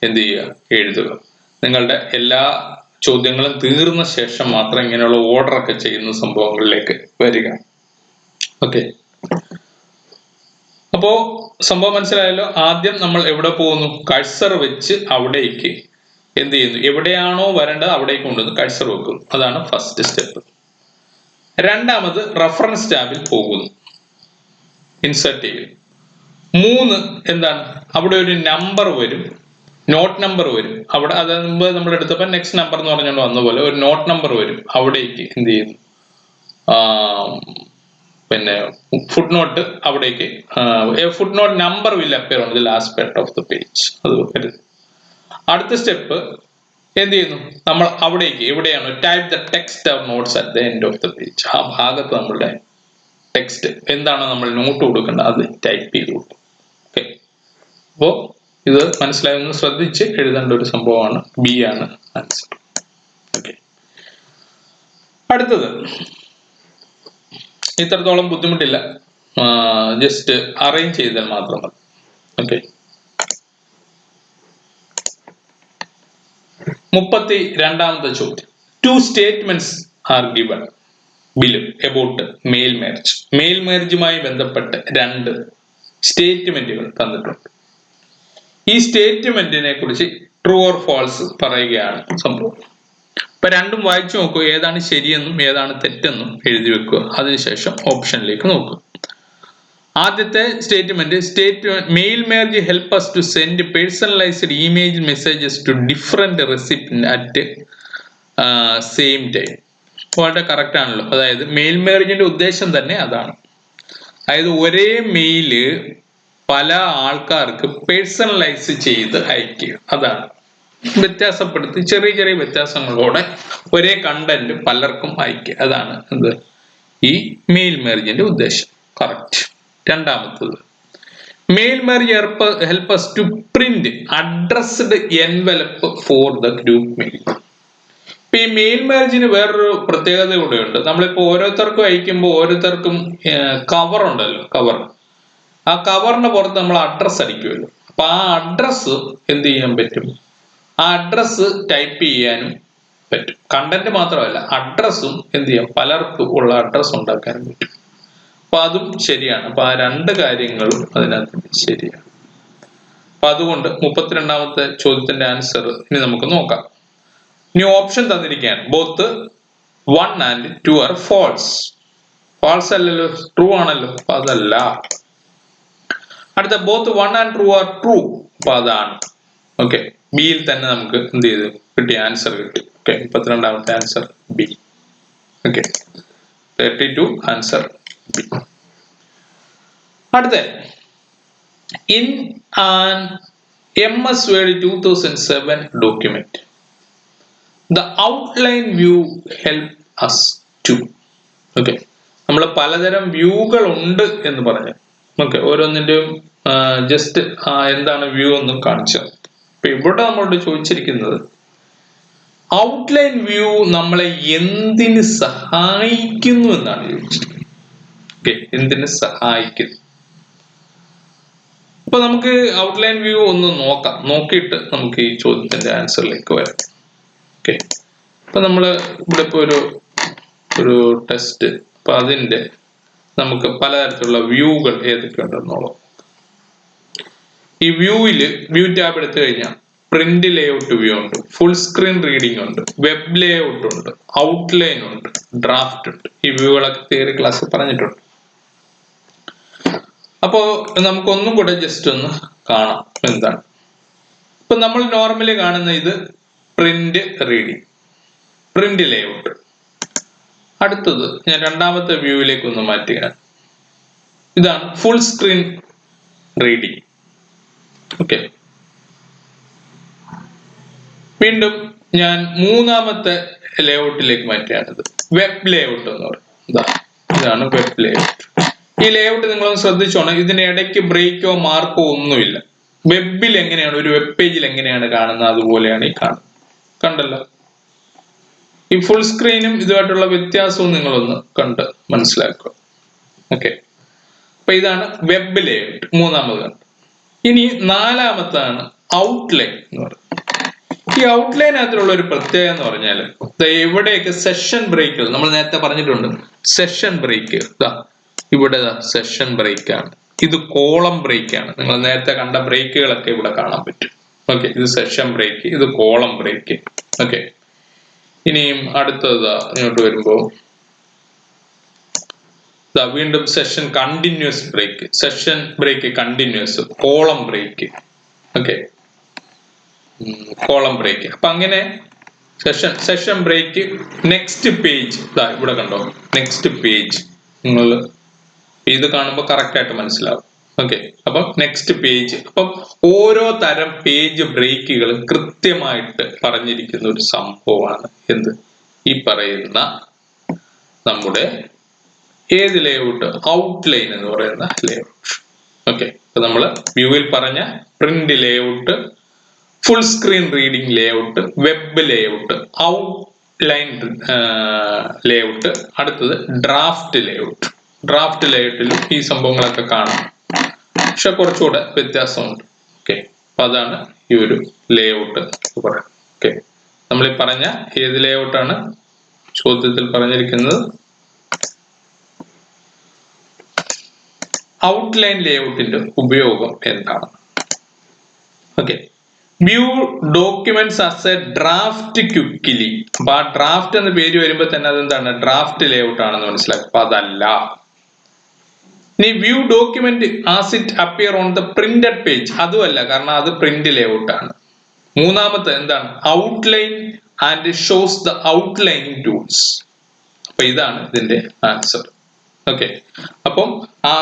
എന്ത് ചെയ്യുക, എഴുതുക. നിങ്ങളുടെ എല്ലാ ചോദ്യങ്ങളും തീർന്ന ശേഷം മാത്രം ഇങ്ങനെയുള്ള ഓർഡർ ഒക്കെ ചെയ്യുന്ന സംഭവങ്ങളിലേക്ക് വരിക. ഓക്കെ, അപ്പോ സംഭവം മനസ്സിലായല്ലോ. ആദ്യം നമ്മൾ എവിടെ പോകുന്നു, കഴ്സർ വെച്ച് അവിടേക്ക് എന്ത് ചെയ്യുന്നു, എവിടെയാണോ വരേണ്ടത് അവിടേക്ക് കൊണ്ടുവന്ന് കഴ്സർ വെക്കുന്നു, അതാണ് ഫസ്റ്റ് സ്റ്റെപ്പ്. രണ്ടാമത് റഫറൻസ് ടാബിൽ പോകുന്നു, ഇൻസേർട്ട് ചെയ്യും. 3 എന്താണ്, അവിടെ ഒരു നമ്പർ വരും, നോട്ട് നമ്പർ വരും. അവിടെ അത് മുമ്പ് നമ്മൾ എടുത്തപ്പോൾ നെക്സ്റ്റ് നമ്പർ എന്ന് പറഞ്ഞുകൊണ്ട് വന്ന പോലെ ഒരു നോട്ട് നമ്പർ വരും. അവിടേക്ക് എന്ത് ചെയ്യുന്നു, പിന്നെ ഫുട് നോട്ട് അവിടേക്ക് footnote number will appear on the last part of the page, അത് വരും. അടുത്ത സ്റ്റെപ്പ് എന്ത് ചെയ്യുന്നു, നമ്മൾ അവിടേക്ക് എവിടെയാണ് type the text or notes at the end of the page. ആ ഭാഗത്ത് നമ്മളുടെ ടെക്സ്റ്റ് എന്താണോ നമ്മൾ നോട്ട് കൊടുക്കേണ്ടത് അത് ടൈപ്പ് ചെയ്ത് കൊടുക്കും. ഓക്കെ, അപ്പോ ഇത് മനസ്സിലായെന്ന് ശ്രദ്ധിച്ച് എഴുതേണ്ട ഒരു സംഭവമാണ്, ബി ആണ് ആൻസർ. ഓക്കെ, അടുത്തത് ഇത്രത്തോളം ബുദ്ധിമുട്ടില്ല, ജസ്റ്റ് അറേഞ്ച് ചെയ്താൽ മാത്രം മതി. ഓക്കെ, 32ാമത്തെ ചോദ്യം. 2 statements are given below about male marriage. Male മാരേജുമായി ബന്ധപ്പെട്ട് 2 സ്റ്റേറ്റ്മെന്റുകൾ തന്നിട്ടുണ്ട്. ഈ സ്റ്റേറ്റ്മെന്റിനെ കുറിച്ച് ട്രൂ ഓർ ഫാൾസ് പറയുകയാണ് സംഭവം. അപ്പൊ രണ്ടും വായിച്ചു നോക്കുക, ഏതാണ് ശരിയെന്നും ഏതാണ് തെറ്റെന്നും എഴുതി വെക്കുക. അതിനുശേഷം ഓപ്ഷനിലേക്ക് നോക്കുക. ആദ്യത്തെ statement mail marriage help us to send personalized email messages to different recipient at same time. വളരെ കറക്റ്റ് ആണല്ലോ. അതായത് മെയിൽ മാരേജിന്റെ ഉദ്ദേശം തന്നെ അതാണ്. അതായത് ഒരേ മെയില് പല ആൾക്കാർക്ക് പേഴ്സണലൈസ് ചെയ്ത് അയക്കുക, അതാണ്. ചെറിയ ചെറിയ വ്യത്യാസങ്ങളോടെ ഒരേ കണ്ടന്റ് പലർക്കും അയക്കുക, അതാണ് എന്ത് ഈ മെയിൽ മെർജിന്റെ ഉദ്ദേശം. കറക്റ്റ്. രണ്ടാമത്തത്, mail merge help us to print addressed envelope for the group mail. ഇപ്പൊ ഈ മെയിൽ മെർജിന് വേറൊരു പ്രത്യേകത കൂടെ ഉണ്ട്. നമ്മളിപ്പോ ഓരോരുത്തർക്കും അയക്കുമ്പോൾ ഓരോരുത്തർക്കും കവർ ഉണ്ടല്ലോ, കവർ. ആ കവറിന്റെ പുറത്ത് നമ്മൾ അഡ്രസ്സ് അടിക്കുമല്ലോ. അപ്പൊ ആ അഡ്രസ്സ് എന്ത് ചെയ്യാൻ പറ്റും? ആ അഡ്രസ്സ് ടൈപ്പ് ചെയ്യാനും പറ്റും. കണ്ടന്റ് മാത്രമല്ല, അഡ്രസ്സും എന്ത് ചെയ്യാം, പലർക്കും ഉള്ള അഡ്രസ്സ് ഉണ്ടാക്കാനും പറ്റും. അപ്പൊ അതും ശരിയാണ്. അപ്പൊ ആ രണ്ട് കാര്യങ്ങളും അതിനകത്ത് ശരിയാണ്. അപ്പൊ അതുകൊണ്ട് 32ാമത്തെ ചോദ്യത്തിന്റെ ആൻസർ ഇനി നമുക്ക് നോക്കാം. ഇനി ഓപ്ഷൻ തന്നിരിക്കുകയാണ്, both 1 and 2 are false. False അല്ലല്ലോ, ട്രൂ ആണല്ലോ. അപ്പൊ അതല്ല. അടുത്ത ബോത്ത് 1 and 2 ആർ ട്രൂ. അപ്പൊ അതാണ്. ഓക്കെ, ബിയിൽ തന്നെ നമുക്ക് എന്ത് ചെയ്തു കിട്ടിയ ആൻസർ കിട്ടി. ഓക്കെ, 32ാമത്തെ answer B. Okay, 32 answer B. അടുത്ത, in an MS Word 2007 document, the outline view help us to. Okay, നമ്മൾ പലതരം വ്യൂകൾ ഉണ്ട് എന്ന് പറഞ്ഞു. ഓക്കെ, ഓരോന്നിന്റെയും ജസ്റ്റ് എന്താണ് വ്യൂ എന്ന് കാണിച്ചു. അപ്പൊ ഇവിടെ നമ്മളോട് ചോദിച്ചിരിക്കുന്നത് ഔട്ട്ലൈൻ വ്യൂ നമ്മളെ എന്തിന് സഹായിക്കുന്നു എന്നാണ് ചോദിച്ചത്. ഓക്കെ, എന്തിന് സഹായിക്കുന്നു? അപ്പൊ നമുക്ക് ഔട്ട്ലൈൻ വ്യൂ ഒന്ന് നോക്കാം. നോക്കിയിട്ട് നമുക്ക് ഈ ചോദ്യത്തിന്റെ ആൻസറിലേക്ക് വരാം. ഓക്കെ, അപ്പൊ നമ്മള് ഇവിടെ ഇപ്പൊ ഒരു ടെസ്റ്റ്, അപ്പൊ അതിന്റെ നമുക്ക് പലതരത്തിലുള്ള വ്യൂകൾ ഏതൊക്കെ ഉണ്ടെന്നുള്ളത്. ഈ വ്യൂ ടാബ് എടുത്തു കഴിഞ്ഞാൽ പ്രിന്റ് ലേഔട്ട് വ്യൂ ഉണ്ട്, ഫുൾ സ്ക്രീൻ റീഡിംഗ് ഉണ്ട്, വെബ് ലേഔട്ട് ഉണ്ട്, ഔട്ട്ലൈൻ ഉണ്ട്, ഡ്രാഫ്റ്റ് ഉണ്ട്. ഈ വ്യൂകളൊക്കെ തിയറി ക്ലാസ്സിൽ പറഞ്ഞിട്ടുണ്ട്. അപ്പോ നമുക്ക് ഒന്നും കൂടെ ജസ്റ്റ് ഒന്ന് കാണാം എന്താണ്. ഇപ്പൊ നമ്മൾ നോർമലി കാണുന്ന ഇത് പ്രിന്റ് റീഡിംഗ്, പ്രിന്റ് ലേഔട്ട്. അടുത്തത് ഞാൻ രണ്ടാമത്തെ വ്യൂവിലേക്ക് ഒന്ന് മാറ്റുകയാണ്. ഇതാണ് ഫുൾ സ്ക്രീൻ റീഡിംഗ്. ഓക്കെ, വീണ്ടും ഞാൻ മൂന്നാമത്തെ ലേഔട്ടിലേക്ക് മാറ്റുകയാണിത് വെബ് ലേഔട്ട് എന്ന് പറയും. ഇതാണ് വെബ് ലേഔട്ട്. ഈ ലേഔട്ട് നിങ്ങളൊന്ന് ശ്രദ്ധിച്ചോണം, ഇതിന് ഇടയ്ക്ക് ബ്രേക്കോ മാർക്കോ ഒന്നുമില്ല. വെബിൽ എങ്ങനെയാണ്, ഒരു വെബ് പേജിൽ എങ്ങനെയാണ് കാണുന്നത് അതുപോലെയാണ് ഈ കാണുന്നത്. കണ്ടല്ലോ. ഈ ഫുൾ സ്ക്രീനും ഇതുമായിട്ടുള്ള വ്യത്യാസവും നിങ്ങളൊന്ന് കണ്ട് മനസ്സിലാക്കുക. ഓക്കെ, അപ്പൊ ഇതാണ് വെബ് ലേഔട്ട്, മൂന്നാമത് കണ്ടു. ഇനി നാലാമത്താണ് ഔട്ട്ലൈൻ എന്ന് പറയുന്നത്. ഈ ഔട്ട്ലൈനകത്തിലുള്ള ഒരു പ്രത്യേകത എന്ന് പറഞ്ഞാൽ എവിടെയൊക്കെ സെഷൻ ബ്രേക്കുകൾ നമ്മൾ നേരത്തെ പറഞ്ഞിട്ടുണ്ട്. സെഷൻ ബ്രേക്ക് ഇവിടെ സെഷൻ ബ്രേക്ക് ആണ്, ഇത് കോളം ബ്രേക്ക് ആണ്. നിങ്ങൾ നേരത്തെ കണ്ട ബ്രേക്കുകളൊക്കെ ഇവിടെ കാണാൻ പറ്റും. ഓക്കെ, ഇത് സെഷൻ ബ്രേക്ക്, ഇത് കോളം ബ്രേക്ക്. ഓക്കെ, ഇനിയും അടുത്തത് ഇങ്ങോട്ട് വരുമ്പോ വീണ്ടും session continues break, session break continues, column break. Okay, column break. അപ്പൊ അങ്ങനെ സെഷൻ ബ്രേക്ക്, നെക്സ്റ്റ് പേജ് ഇവിടെ കണ്ടോ, നെക്സ്റ്റ് പേജ്. നിങ്ങൾ ഇത് കാണുമ്പോൾ കറക്റ്റ് ആയിട്ട് മനസ്സിലാവും. ഓക്കെ, അപ്പം നെക്സ്റ്റ് പേജ്. അപ്പം ഓരോ തരം പേജ് ബ്രേക്കുകൾ കൃത്യമായിട്ട് പറഞ്ഞിരിക്കുന്ന ഒരു സംഭവമാണ് എന്ത്, ഈ പറയുന്ന നമ്മുടെ ഏത് ലേഔട്ട്, ഔട്ട്ലൈൻ എന്ന് പറയുന്ന ലേഔട്ട്. ഓക്കെ, അപ്പൊ നമ്മള് വ്യൂവിൽ പറഞ്ഞ print layout, full screen reading layout, web layout, outline layout, അടുത്തത് ഡ്രാഫ്റ്റ് ലേഔട്ട്. ഡ്രാഫ്റ്റ് ലേഔട്ടിലും ഈ സംഭവങ്ങളൊക്കെ കാണാം, പക്ഷെ കുറച്ചുകൂടെ വ്യത്യാസമുണ്ട്. ഓക്കെ, അപ്പൊ അതാണ് ഈ ഒരു ലേഔട്ട് പറയുന്നത്. ഓക്കെ, നമ്മൾ ഈ പറഞ്ഞ ഏത് ലേഔട്ടാണ് ചോദ്യത്തിൽ പറഞ്ഞിരിക്കുന്നത്? ഔട്ട്ലൈൻ ലേഔട്ടിന്റെ ഉപയോഗം എന്താണ്? Okay, view documents as A draft quickly. അപ്പൊ ആ ഡ്രാഫ്റ്റ് എന്ന പേര് വരുമ്പോൾ തന്നെ അതെന്താണ്, ഡ്രാഫ്റ്റ് ലേഔട്ട് ആണെന്ന് മനസ്സിലാക്കും. അപ്പൊ അതല്ല. ഇനി view document as it appear on the printed page, അതുമല്ല, കാരണം അത് പ്രിന്റ് ലേഔട്ട് ആണ്. മൂന്നാമത്തെ എന്താണ്, outline and shows the outlining tools. അപ്പൊ ഇതാണ് ഇതിന്റെ ആൻസർ. ഓക്കെ, അപ്പം ആ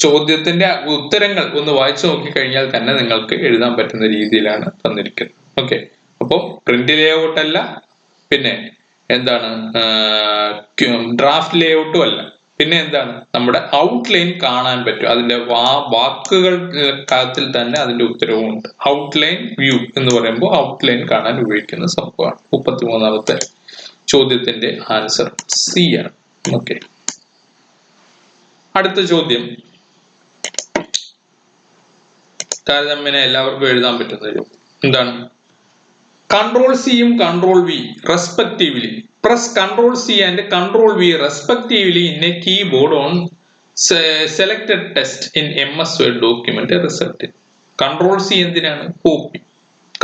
ചോദ്യത്തിന്റെ ഉത്തരങ്ങൾ ഒന്ന് വായിച്ചു നോക്കിക്കഴിഞ്ഞാൽ തന്നെ നിങ്ങൾക്ക് എഴുതാൻ പറ്റുന്ന രീതിയിലാണ് തന്നിരിക്കുന്നത്. ഓക്കെ, അപ്പോൾ പ്രിന്റ് ലേഔട്ട് അല്ല, പിന്നെ എന്താണ്, ഡ്രാഫ്റ്റ് ലേഔട്ടും അല്ല. പിന്നെ എന്താണ്, നമ്മുടെ ഔട്ട്ലൈൻ കാണാൻ പറ്റും. അതിന്റെ വാക്കുകൾ കാര്യത്തിൽ തന്നെ അതിന്റെ ഉത്തരവും ഉണ്ട്. ഔട്ട്ലൈൻ വ്യൂ എന്ന് പറയുമ്പോൾ ഔട്ട്ലൈൻ കാണാൻ ഉപയോഗിക്കുന്ന സംഭവമാണ്. 33ാമത്തെ ചോദ്യത്തിന്റെ ആൻസർ സി ആണ്. ഓക്കെ, അടുത്ത ചോദ്യം താരതമ്യേന എല്ലാവർക്കും എഴുതാൻ പറ്റുന്ന എന്താണ്, Ctrl C യും Ctrl V respectively. Press Ctrl C and Ctrl V respectively in a keyboard on selected text in MS Word document result. Ctrl C എന്തിനാണ്? കോപ്പി.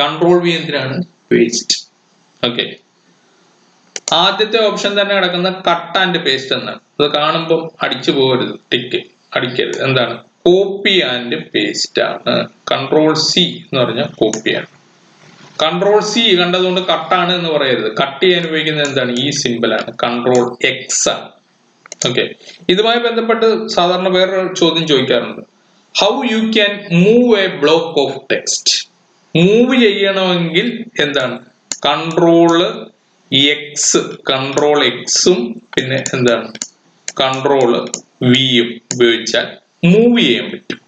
Ctrl V എന്തിനാണ്? പേസ്റ്റ്. ഓക്കെ, ആദ്യത്തെ ഓപ്ഷൻ തന്നെ കിടക്കുന്ന cut and paste എന്നാണ്. അത് കാണുമ്പോൾ അടിച്ചു പോകരുത്, ടിക്ക് അടിക്കരുത്. എന്താണ്? കോപ്പി ആൻഡ് പേസ്റ്റ് ആണ്. Ctrl C എന്ന് പറഞ്ഞാൽ കോപ്പിയാണ്. Ctrl C കണ്ടതുകൊണ്ട് കട്ടാണ് എന്ന് പറയരുത്. കട്ട് ചെയ്യാൻ ഉപയോഗിക്കുന്നത് എന്താണ്? ഈ സിമ്പിളാണ്, Ctrl X ആണ്. ഓക്കെ, ഇതുമായി ബന്ധപ്പെട്ട് സാധാരണ വേറൊരു ചോദ്യം ചോദിക്കാറുണ്ട്. How you can move A block of text. Move ചെയ്യണമെങ്കിൽ എന്താണ്? Ctrl Xും പിന്നെ എന്താണ് Ctrl V യും ഉപയോഗിച്ചാൽ മൂവ് ചെയ്യാൻ പറ്റും.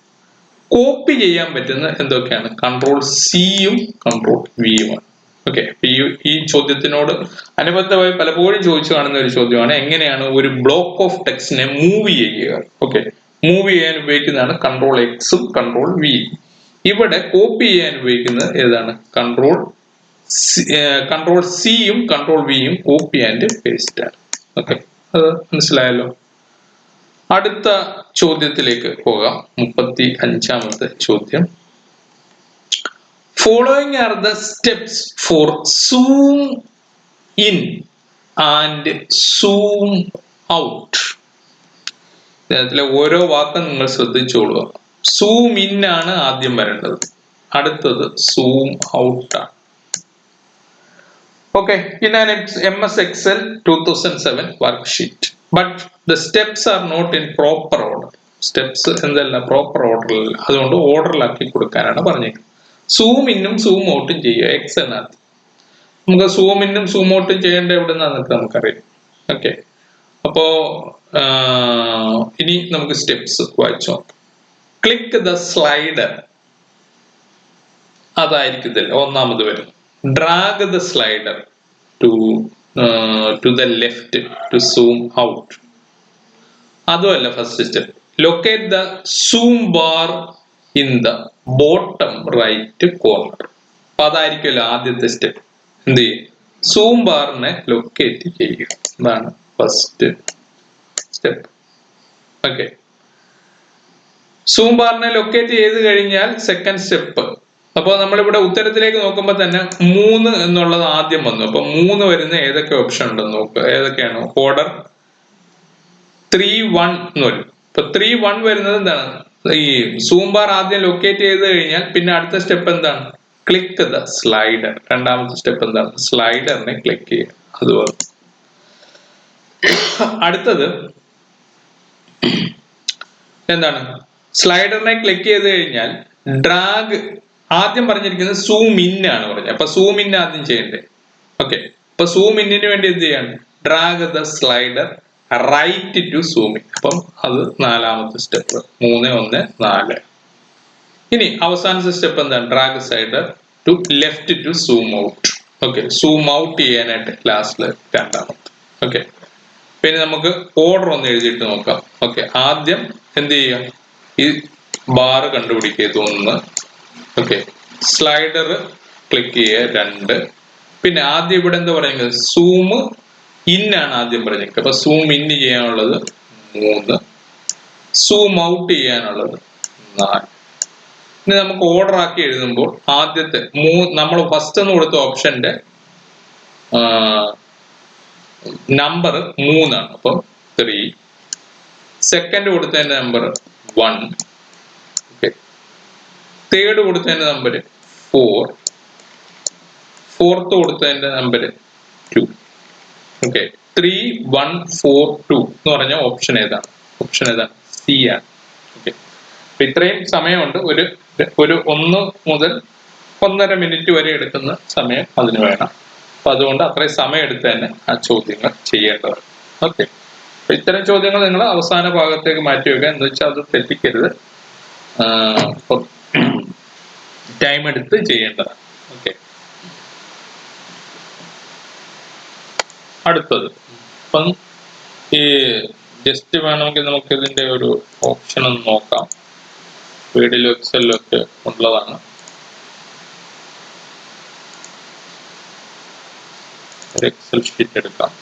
കോപ്പി ചെയ്യാൻ പറ്റുന്ന എന്തൊക്കെയാണ്? Ctrl C യും Ctrl V യുമാണ്. ഓക്കെ, ഈ ചോദ്യത്തിനോട് അനുബന്ധമായി പലപ്പോഴും ചോദിച്ചു കാണുന്ന ഒരു ചോദ്യമാണ്, എങ്ങനെയാണ് ഒരു ബ്ലോക്ക് ഓഫ് ടെക്സ്റ്റിനെ മൂവ് ചെയ്യുക. ഓക്കെ, മൂവ് ചെയ്യാൻ ഉപയോഗിക്കുന്നതാണ് Ctrl Xും Ctrl V. ഇവിടെ കോപ്പി ചെയ്യാൻ ഉപയോഗിക്കുന്നത് ഏതാണ്? Ctrl C യും Ctrl V യും കോപ്പി ആൻഡ് പേസ്റ്റ് ആണ്. ഓക്കെ, അത് മനസ്സിലായല്ലോ. അടുത്ത ചോദ്യത്തിലേക്ക് പോകാം. 35ാമത്തെ ചോദ്യം. Following are the steps four zoom in and zoom out. ഇതിലെ ഓരോ വാക്കും നിങ്ങൾ ശ്രദ്ധിച്ചോളുക. സൂം ഇൻ ആണ് ആദ്യം വരേണ്ടത്, അടുത്തത് സൂം ഔട്ട് ആണ്. Okay, in an MS Excel 2007 worksheet, but the steps are not in proper order. Steps എന്തല്ല പ്രോപ്പർ ഓർഡറിൽ, അതുകൊണ്ട് ഓർഡറിലാക്കി കൊടുക്കാനാണ് പറഞ്ഞേക്കുന്നത്. സൂം ഇന്നും സൂം ഔട്ടും ചെയ്യുക. എക്സ് എന്നാണ്. നമുക്ക് സൂം ഇന്നും സൂം ഔട്ടും ചെയ്യേണ്ട എവിടുന്നാന്നൊക്കെ നമുക്കറിയാം. ഓക്കെ, അപ്പോ ഇനി നമുക്ക് സ്റ്റെപ്സ് വായിച്ചോ. ക്ലിക്ക് ദ സ്ലൈഡർ, അതായിരിക്കത്തില്ല ഒന്നാമത് വരും. Drag the slider to the left to zoom out. അതുമല്ല first step. Locate the zoom bar in the bottom right corner. അപ്പൊ അതായിരിക്കുമല്ലോ ആദ്യത്തെ സ്റ്റെപ്പ്. എന്ത് ചെയ്യും? സൂം ബാറിനെ ലൊക്കേറ്റ് ചെയ്യുക. അതാണ് ഫസ്റ്റ് സ്റ്റെപ്പ്. ഓക്കെ, സൂം ബാറിനെ ലൊക്കേറ്റ് ചെയ്ത് കഴിഞ്ഞാൽ സെക്കൻഡ് സ്റ്റെപ്പ്. അപ്പൊ നമ്മളിവിടെ ഉത്തരത്തിലേക്ക് നോക്കുമ്പോൾ തന്നെ 3 എന്നുള്ളത് ആദ്യം വന്നു. അപ്പൊ 3 വരുന്ന ഏതൊക്കെ ഓപ്ഷൻ ഉണ്ടെന്ന് നോക്കുക. ഏതൊക്കെയാണ്? ഓർഡർ 3-1 എന്ന് വരും. അപ്പൊ 3-1 വരുന്നത് എന്താണ്? ഈ സൂം ബാർ ആദ്യം ലൊക്കേറ്റ് ചെയ്ത് കഴിഞ്ഞാൽ പിന്നെ അടുത്ത സ്റ്റെപ്പ് എന്താണ്? Click the slider. രണ്ടാമത്തെ സ്റ്റെപ്പ് എന്താണ്? സ്ലൈഡറിനെ ക്ലിക്ക് ചെയ്യുക. അതുപോലെ അടുത്തത് എന്താണ്? സ്ലൈഡറിനെ ക്ലിക്ക് ചെയ്ത് കഴിഞ്ഞാൽ ഡ്രാഗ്, ആദ്യം പറഞ്ഞിരിക്കുന്നത് സൂം ഇൻ ആണ് പറഞ്ഞത്. അപ്പൊ സൂം ഇൻ ആദ്യം ചെയ്യണ്ടേ? ഓക്കെ, അപ്പൊ സൂം ഇന്നിന് വേണ്ടി എന്ത് ചെയ്യാണ്? Drag the slider right to zoom in. അപ്പം അത് 4ാമത്തെ സ്റ്റെപ്പ്. 3, 1, 4. ഇനി അവസാനത്തെ സ്റ്റെപ്പ് എന്താണ്? Drag slider to left to zoom out. Okay, zoom out ചെയ്യാനായിട്ട് ലാസ്റ്റില് 2ാമത്തെ. ഓക്കെ, പിന്നെ നമുക്ക് ഓർഡർ ഒന്ന് എഴുതിയിട്ട് നോക്കാം. ഓക്കെ, ആദ്യം എന്ത് ചെയ്യുക? ഈ ബാറ് കണ്ടുപിടിക്കുക. 1. ഓക്കെ, സ്ലൈഡർ ക്ലിക്ക് ചെയ്യുക. 2. പിന്നെ ആദ്യം ഇവിടെ എന്താ പറയുന്നത്? സൂം ഇൻ ആണ് ആദ്യം പറഞ്ഞത്. അപ്പൊ സൂം ഇൻ ചെയ്യാനുള്ളത് 3, സൂം ഔട്ട് ചെയ്യാനുള്ളത് 4. ഇനി നമുക്ക് ഓർഡർ ആക്കി എഴുതുമ്പോൾ ആദ്യത്തെ നമ്മൾ ഫസ്റ്റ് എന്ന് കൊടുത്ത ഓപ്ഷന്റെ നമ്പർ 3 ആണ്. അപ്പൊ 3. സെക്കൻഡ് കൊടുത്തതിന്റെ നമ്പർ 1. തേർഡ് കൊടുത്തതിന്റെ നമ്പർ 4. ഫോർത്ത് കൊടുത്തതിന്റെ നമ്പർ 2. ഓക്കെ, 3, 1, 4, 2 എന്ന് പറഞ്ഞ ഓപ്ഷൻ ഏതാണ്? സി ആണ്. ഓക്കെ, അപ്പൊ ഇത്രയും സമയമുണ്ട്. ഒരു 1 മുതൽ 1.5 മിനിറ്റ് വരെ എടുക്കുന്ന സമയം അതിന് വേണം. അപ്പൊ അതുകൊണ്ട് അത്രയും സമയം എടുത്ത് തന്നെ ആ ചോദ്യങ്ങൾ ചെയ്യേണ്ടതാണ്. ഓക്കെ. ഇത്തരം ചോദ്യങ്ങൾ നിങ്ങൾ അവസാന ഭാഗത്തേക്ക് മാറ്റി വെക്കുക, എന്ന് വെച്ചാൽ അത് തെറ്റിക്കരുത്, ടൈം എടുത്ത് ചെയ്യേണ്ടതാണ്. ഓക്കെ, അടുത്തത് അപ്പം ഈ ജസ്റ്റ് വേണമെങ്കിൽ നമുക്ക് ഇതിന്റെ ഒരു ഓപ്ഷൻ ഒന്ന് നോക്കാം. വീഡിയോയിലും എക്സലിലും ഒക്കെ ഉള്ളതാണ്. ഒരു എക്സൽ ഷീറ്റ് എടുക്കാം.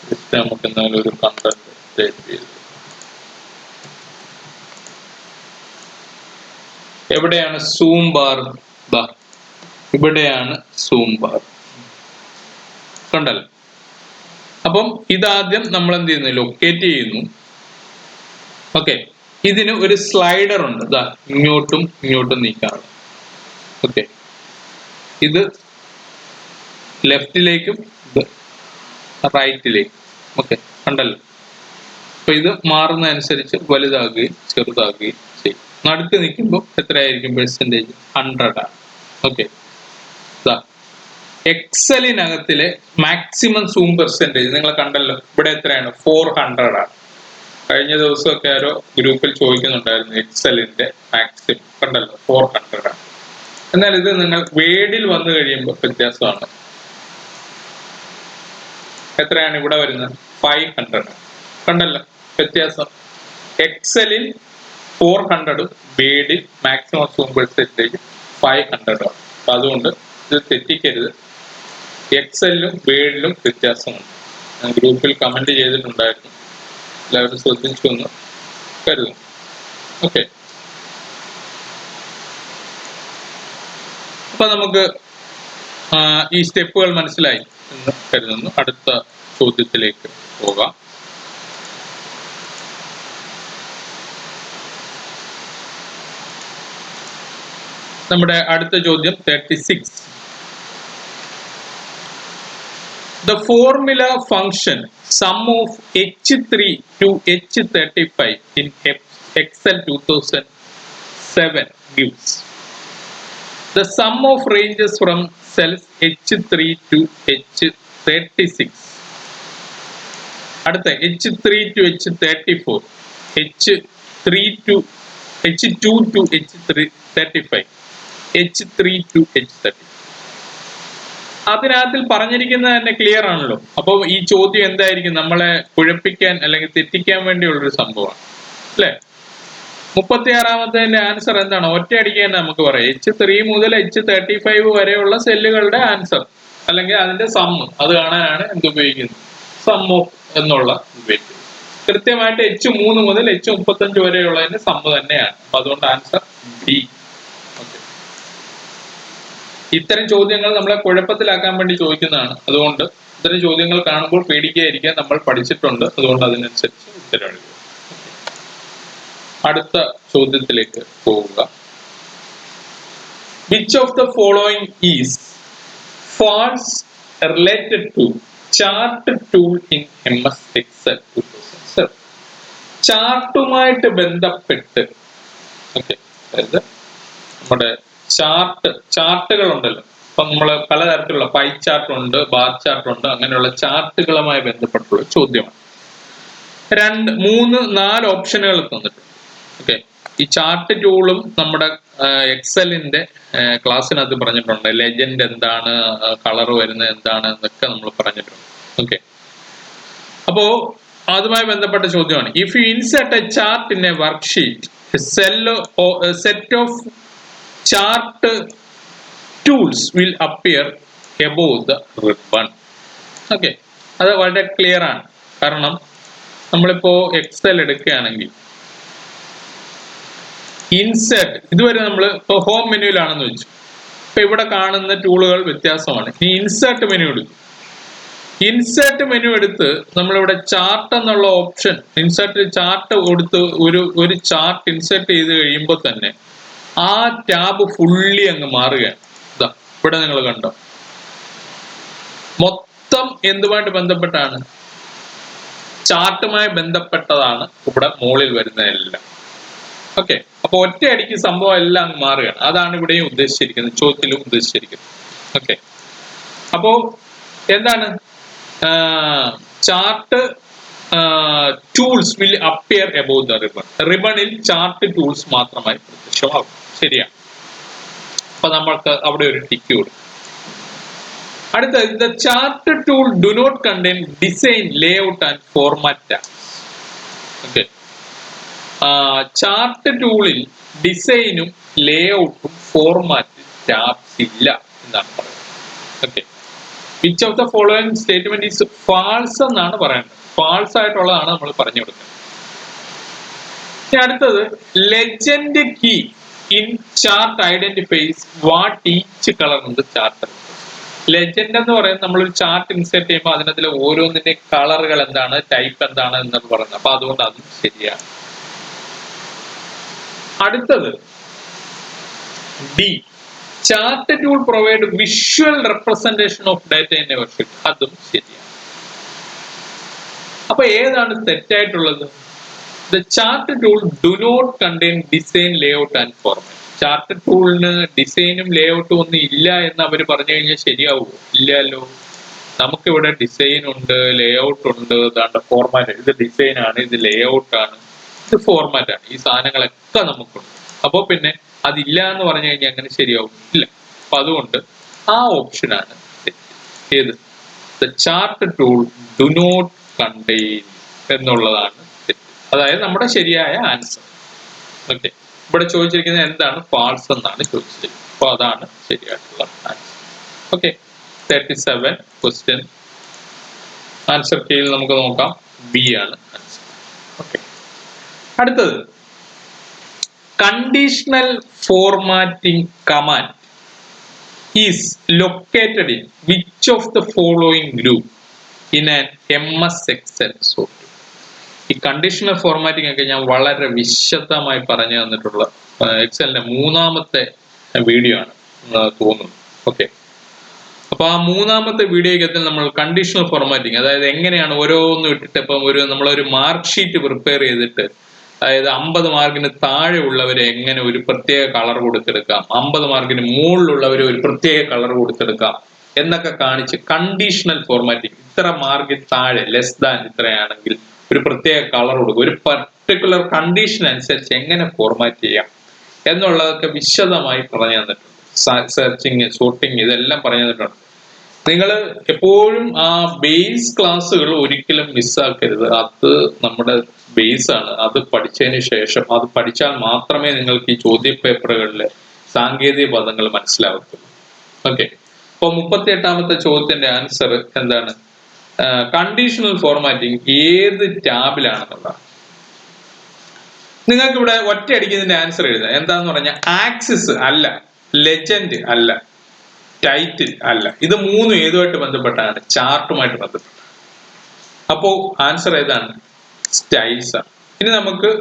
ജസ്റ്റ് നമുക്ക് എന്തെങ്കിലും ഒരു കണ്ടന്റ് ക്രിയേറ്റ് ചെയ്ത്, എവിടെയാണ് സൂം ബാർ? ഇവിടെയാണ് സൂം ബാർ, കണ്ടല്ലോ. അപ്പം ഇതാദ്യം നമ്മൾ എന്ത് ചെയ്യുന്നു? ലൊക്കേറ്റ് ചെയ്യുന്നു. ഓക്കെ, ഇതിന് ഒരു സ്ലൈഡർ ഉണ്ട്, ഇതാ ഇങ്ങോട്ടും ഇങ്ങോട്ടും നീക്കാണ്. ഓക്കെ, ഇത് ലെഫ്റ്റിലേക്കും ഇത് റൈറ്റിലേക്കും. ഓക്കെ, കണ്ടല്ലോ. അപ്പൊ ഇത് മാറുന്നതനുസരിച്ച് വലുതാകുകയും ചെറുതാകുകയും ചെയ്യും. നടുക്ക് നിൽക്കുമ്പോൾ എത്രയായിരിക്കും പെർസെൻറ്റേജ്? 100 ആണ്. ഓക്കെ, എക്സലിനകത്തിലെ മാക്സിമം സൂം പെർസെൻറ്റേജ് നിങ്ങൾ കണ്ടല്ലോ. ഇവിടെ എത്രയാണ്? 400 ആണ്. കഴിഞ്ഞ ദിവസമൊക്കെ ആരോ ഗ്രൂപ്പിൽ ചോദിക്കുന്നുണ്ടായിരുന്നു എക്സലിന്റെ മാക്സിമം, കണ്ടല്ലോ 400 ആണ്. എന്നാൽ ഇത് നിങ്ങൾ വേഡിൽ വന്നു കഴിയുമ്പോൾ വ്യത്യാസമാണ്. എത്രയാണ് ഇവിടെ വരുന്നത്? 500. കണ്ടല്ലോ വ്യത്യാസം. എക്സലിൽ 400 വേഡിൽ മാക്സിമം സൂം പെർസെൻറ്റേജ് 500 ആണ്. അപ്പൊ അതുകൊണ്ട് ഇത് തെറ്റിക്കരുത്. എക്സലിലും വേഡിലും വ്യത്യാസമുണ്ട്. ഞാൻ ഗ്രൂപ്പിൽ കമന്റ് ചെയ്തിട്ടുണ്ടായിരുന്നു, എല്ലാവരും ശ്രദ്ധിച്ചു എന്ന് കരുതുന്നു. ഓക്കെ, അപ്പൊ നമുക്ക് ഈ സ്റ്റെപ്പുകൾ മനസ്സിലായി എന്ന് കരുതുന്നു. അടുത്ത ചോദ്യത്തിലേക്ക് പോകാം. നമ്മുടെ അടുത്ത ചോദ്യം 36. The formula function sum of H3 to H35 in Excel 2007 gives the sum of ranges from cells H3 to H36. അടുത്ത H3 to H34, H2 to H35, H3 to H30. അതിനകത്തിൽ പറഞ്ഞിരിക്കുന്നത് തന്നെ ക്ലിയർ ആണല്ലോ. അപ്പോൾ ഈ ചോദ്യം എന്തായിരിക്കും? നമ്മളെ കുഴപ്പിക്കാൻ അല്ലെങ്കിൽ തെറ്റിക്കാൻ വേണ്ടിയുള്ളൊരു സംഭവമാണ് അല്ലെ? 36ാമത്തെ ആൻസർ എന്താണ്? ഒറ്റയടിക്ക് തന്നെ നമുക്ക് പറയാം H3 മുതൽ H35 വരെയുള്ള സെല്ലുകളുടെ ആൻസർ അല്ലെങ്കിൽ അതിന്റെ സമ്മ് അത് കാണാനാണ് എന്തുപയോഗിക്കുന്നത്? സം ഓഫ് എന്നുള്ള ഉപയോഗിക്കുന്നത്. കൃത്യമായിട്ട് H3 മുതൽ H35 വരെയുള്ളതിന്റെ സമ്മ് തന്നെയാണ്. അപ്പൊ അതുകൊണ്ട് ആൻസർ ബി. ഇത്തരം ചോദ്യങ്ങൾ നമ്മളെ കുഴപ്പത്തിലാക്കാൻ വേണ്ടി ചോദിക്കുന്നതാണ്. അതുകൊണ്ട് ഇത്തരം ചോദ്യങ്ങൾ കാണുമ്പോൾ പേടിക്കാതിരിക്കാൻ നമ്മൾ പഠിച്ചിട്ടുണ്ട്. അതുകൊണ്ട് അതിനനുസരിച്ച് ഉത്തരം എഴുതുക. അടുത്ത ചോദ്യത്തിലേക്ക് പോവുക. Which of the following is false related to chart tool in MS Excel 2007? ചാർട്ടുമായിട്ട് ബന്ധപ്പെട്ട്, ഓക്കെ, അതായത് നമ്മുടെ ചാർട്ടുകൾ ഉണ്ടല്ലോ. അപ്പൊ നമ്മള് പലതരത്തിലുള്ള പൈ ചാർട്ട് ഉണ്ട്, ബാർ ചാർട്ട് ഉണ്ട്, അങ്ങനെയുള്ള ചാർട്ടുകളുമായി ബന്ധപ്പെട്ടുള്ള ചോദ്യമാണ്. 2, 3, 4 ഓപ്ഷനുകൾ തന്നിട്ടുണ്ട്. ഓക്കെ, ഈ ചാർട്ട് ടൂളും നമ്മുടെ എക്സലിന്റെ ക്ലാസ്സിനകത്ത് പറഞ്ഞിട്ടുണ്ട്. ലെജൻഡ് എന്താണ്, കളർ വരുന്നത് എന്താണ് എന്നൊക്കെ നമ്മൾ പറഞ്ഞിട്ടുണ്ട്. ഓക്കെ, അപ്പോ അതുമായി ബന്ധപ്പെട്ട ചോദ്യമാണ്. If you insert A chart in a worksheet, set of chart tools will appear above the ribbon. Okay, അത് വളരെ ക്ലിയർ ആണ്. കാരണം നമ്മളിപ്പോ എക്സൽ എടുക്കുകയാണെങ്കിൽ ഇൻസെർട്ട്, ഇതുവരെ നമ്മൾ ഇപ്പൊ ഹോം മെനുവിലാണെന്ന് വെച്ചു. ഇപ്പൊ ഇവിടെ കാണുന്ന ടൂളുകൾ വ്യത്യാസമാണ്. ഈ ഇൻസെർട്ട് മെനു എടുക്കും. ഇൻസെർട്ട് മെനു എടുത്ത് നമ്മളിവിടെ ചാർട്ട് എന്നുള്ള ഓപ്ഷൻ, ഇൻസെർട്ട് ചാർട്ട് കൊടുത്ത് ഒരു ചാർട്ട് ഇൻസെർട്ട് ചെയ്ത് കഴിയുമ്പോൾ തന്നെ ആ ടാബ് ഫുള്ളി അങ്ങ് മാറുകയാണ്. ഇതാ ഇവിടെ നിങ്ങൾ കണ്ടോ, മൊത്തം എന്തുമായിട്ട് ബന്ധപ്പെട്ടാണ്? ചാർട്ടുമായി ബന്ധപ്പെട്ടതാണ് ഇവിടെ മുകളിൽ വരുന്നതെല്ലാം. ഓക്കെ, അപ്പൊ ഒറ്റയടിക്ക് സംഭവം എല്ലാം അങ്ങ് മാറുകയാണ്. അതാണ് ഇവിടെയും ഉദ്ദേശിച്ചിരിക്കുന്നത്, ചോദ്യത്തിലും ഉദ്ദേശിച്ചിരിക്കുന്നത്. ഓക്കെ, അപ്പോ എന്താണ് chart tools will appear above the ribbon. റിബണിൽ ചാർട്ട് ടൂൾസ് മാത്രമായി പ്രത്യക്ഷമാകും. ശരിയാണ്. അപ്പൊ നമ്മൾക്ക് അവിടെ ഒരു ടിക്ക് കൊടുക്കും. അടുത്തത്, the chart tool do not contain design, layout and format tabs. Okay, chart ടൂളിൽ ഡിസൈനും ലേഔട്ടും ഫോർമാറ്റ് ടാബ്സ് ഇല്ല എന്നാണ് പറയുന്നത്. Okay, which of the following statement is false എന്നാണ് പറയുന്നത്. ഫാൾസ് ആയിട്ടുള്ളതാണ് നമ്മൾ പറഞ്ഞു കൊടുക്കുന്നത്. അടുത്തത്, legend key in chart identifies what each colour in the chart. Legend എന്ന് പറയുന്നത് നമ്മളൊരു ചാർട്ട് ഇൻസേർട്ട് ചെയ്യുമ്പോൾ അതിനകത്തിലെ ഓരോന്നിന്റെ കളറുകൾ എന്താണ്, ടൈപ്പ് എന്താണ് എന്നൊക്കെ പറയുന്നത്. അപ്പൊ അതുകൊണ്ട് അതും ശരിയാണ്. അടുത്തത് D, chart tool provide visual representation of data in a worksheet. അതും ശരിയാണ്. അപ്പൊ ഏതാണ് തെറ്റായിട്ടുള്ളത്? The chart tool do not contain design, layout and format. Chart ടൂളിന് ഡിസൈനും ലേഔട്ടും ഒന്നും ഇല്ല എന്ന് അവർ പറഞ്ഞു കഴിഞ്ഞാൽ ശരിയാവുമോ? ഇല്ലല്ലോ. നമുക്കിവിടെ ഡിസൈൻ ഉണ്ട്, ലേഔട്ട് ഉണ്ട്, ഇതാണ്ട് ഫോർമാറ്റ്. ഇത് ഡിസൈൻ ആണ്, ഇത് ലേഔട്ട് ആണ്, ഇത് ഫോർമാറ്റ് ആണ്. ഈ സാധനങ്ങളൊക്കെ നമുക്കുണ്ട്. അപ്പൊ പിന്നെ അതില്ല എന്ന് പറഞ്ഞു കഴിഞ്ഞാൽ അങ്ങനെ ശരിയാവും? ഇല്ല. അപ്പൊ അതുകൊണ്ട് ആ ഓപ്ഷനാണ് ഏത്, the chart tool do not contain എന്നുള്ളതാണ് തെറ്റ്. അതായത് നമ്മുടെ ശരിയായ ആൻസർ. ഓക്കെ, ഇവിടെ ചോദിച്ചിരിക്കുന്നത് എന്താണ്, ഫാൾസ് എന്നാണ് ചോദിച്ചിരിക്കുന്നത്. അപ്പൊ അതാണ് ശരിയായിട്ടുള്ള ആൻസർ. ഓക്കെ, 37 ക്വസ്റ്റ്യൻ ആൻസർ കീയിൽ നമുക്ക് നോക്കാം. ബി ആണ് ആൻസർ. ഓക്കെ, അടുത്തത്, conditional formatting command is located in which of the following group in an MS Excel software. ഈ കണ്ടീഷണൽ ഫോർമാറ്റിംഗ് ഒക്കെ ഞാൻ വളരെ വിശദമായി പറഞ്ഞു തന്നിട്ടുള്ള എക്സലിന്റെ 3ാമത്തെ വീഡിയോ ആണ് തോന്നുന്നു. ഓക്കെ, അപ്പൊ ആ 3ാമത്തെ വീഡിയോയ്ക്കകത്ത് നമ്മൾ കണ്ടീഷണൽ ഫോർമാറ്റിംഗ്, അതായത് എങ്ങനെയാണ് ഓരോന്നും ഇട്ടിട്ട് ഇപ്പം നമ്മളൊരു മാർക്ക് ഷീറ്റ് പ്രിപ്പയർ ചെയ്തിട്ട്, അതായത് 50 മാർക്കിന് താഴെ ഉള്ളവരെ എങ്ങനെ ഒരു പ്രത്യേക കളർ കൊടുത്തെടുക്കാം, 50 മാർക്കിന് മുകളിലുള്ളവരെ ഒരു പ്രത്യേക കളർ കൊടുത്തെടുക്കാം എന്നൊക്കെ കാണിച്ച് കണ്ടീഷണൽ ഫോർമാറ്റിംഗ്, ഇത്ര മാർക്കിന് താഴെ ലെസ് ദാൻ ഇത്രയാണെങ്കിൽ ഒരു പ്രത്യേക കളർ കൊടുക്കും, ഒരു പർട്ടിക്കുലർ കണ്ടീഷൻ അനുസരിച്ച് എങ്ങനെ ഫോർമാറ്റ് ചെയ്യാം എന്നുള്ളതൊക്കെ വിശദമായി പറഞ്ഞു തന്നിട്ടുണ്ട്. സെർച്ചിങ്, സോർട്ടിങ്, ഇതെല്ലാം പറഞ്ഞു തന്നിട്ടുണ്ട്. നിങ്ങൾ എപ്പോഴും ആ ബേസ് ക്ലാസ്സുകൾ ഒരിക്കലും മിസ്സാക്കരുത്. അത് നമ്മുടെ ബേസ് ആണ്. അത് പഠിച്ചതിന് ശേഷം, അത് പഠിച്ചാൽ മാത്രമേ നിങ്ങൾക്ക് ഈ ചോദ്യ പേപ്പറുകളിലെ സാങ്കേതിക പദങ്ങൾ മനസ്സിലാവത്തുള്ളൂ. ഓക്കെ, അപ്പൊ 38ാമത്തെ ചോദ്യത്തിന്റെ ആൻസർ എന്താണ്? കണ്ടീഷണൽ ഫോർമാറ്റിംഗ് ഏത് ടാബിലാണെന്നുള്ളതാണ്. നിങ്ങൾക്ക് ഇവിടെ ഒറ്റയടിക്ക് ഇതിന്റെ ആൻസർ എഴുതാം. എന്താന്ന് പറഞ്ഞാൽ ആക്സിസ് അല്ല, ലെജൻഡ് അല്ല, ടൈറ്റിൽ അല്ല. ഇത് 3 ഏതുമായിട്ട് ബന്ധപ്പെട്ടാണ്? ചാർട്ടുമായിട്ട് ബന്ധപ്പെട്ട. അപ്പോ ആൻസർ ഏതാണ്? സ്റ്റൈൽസ് ആണ്. ഇനി നമുക്ക്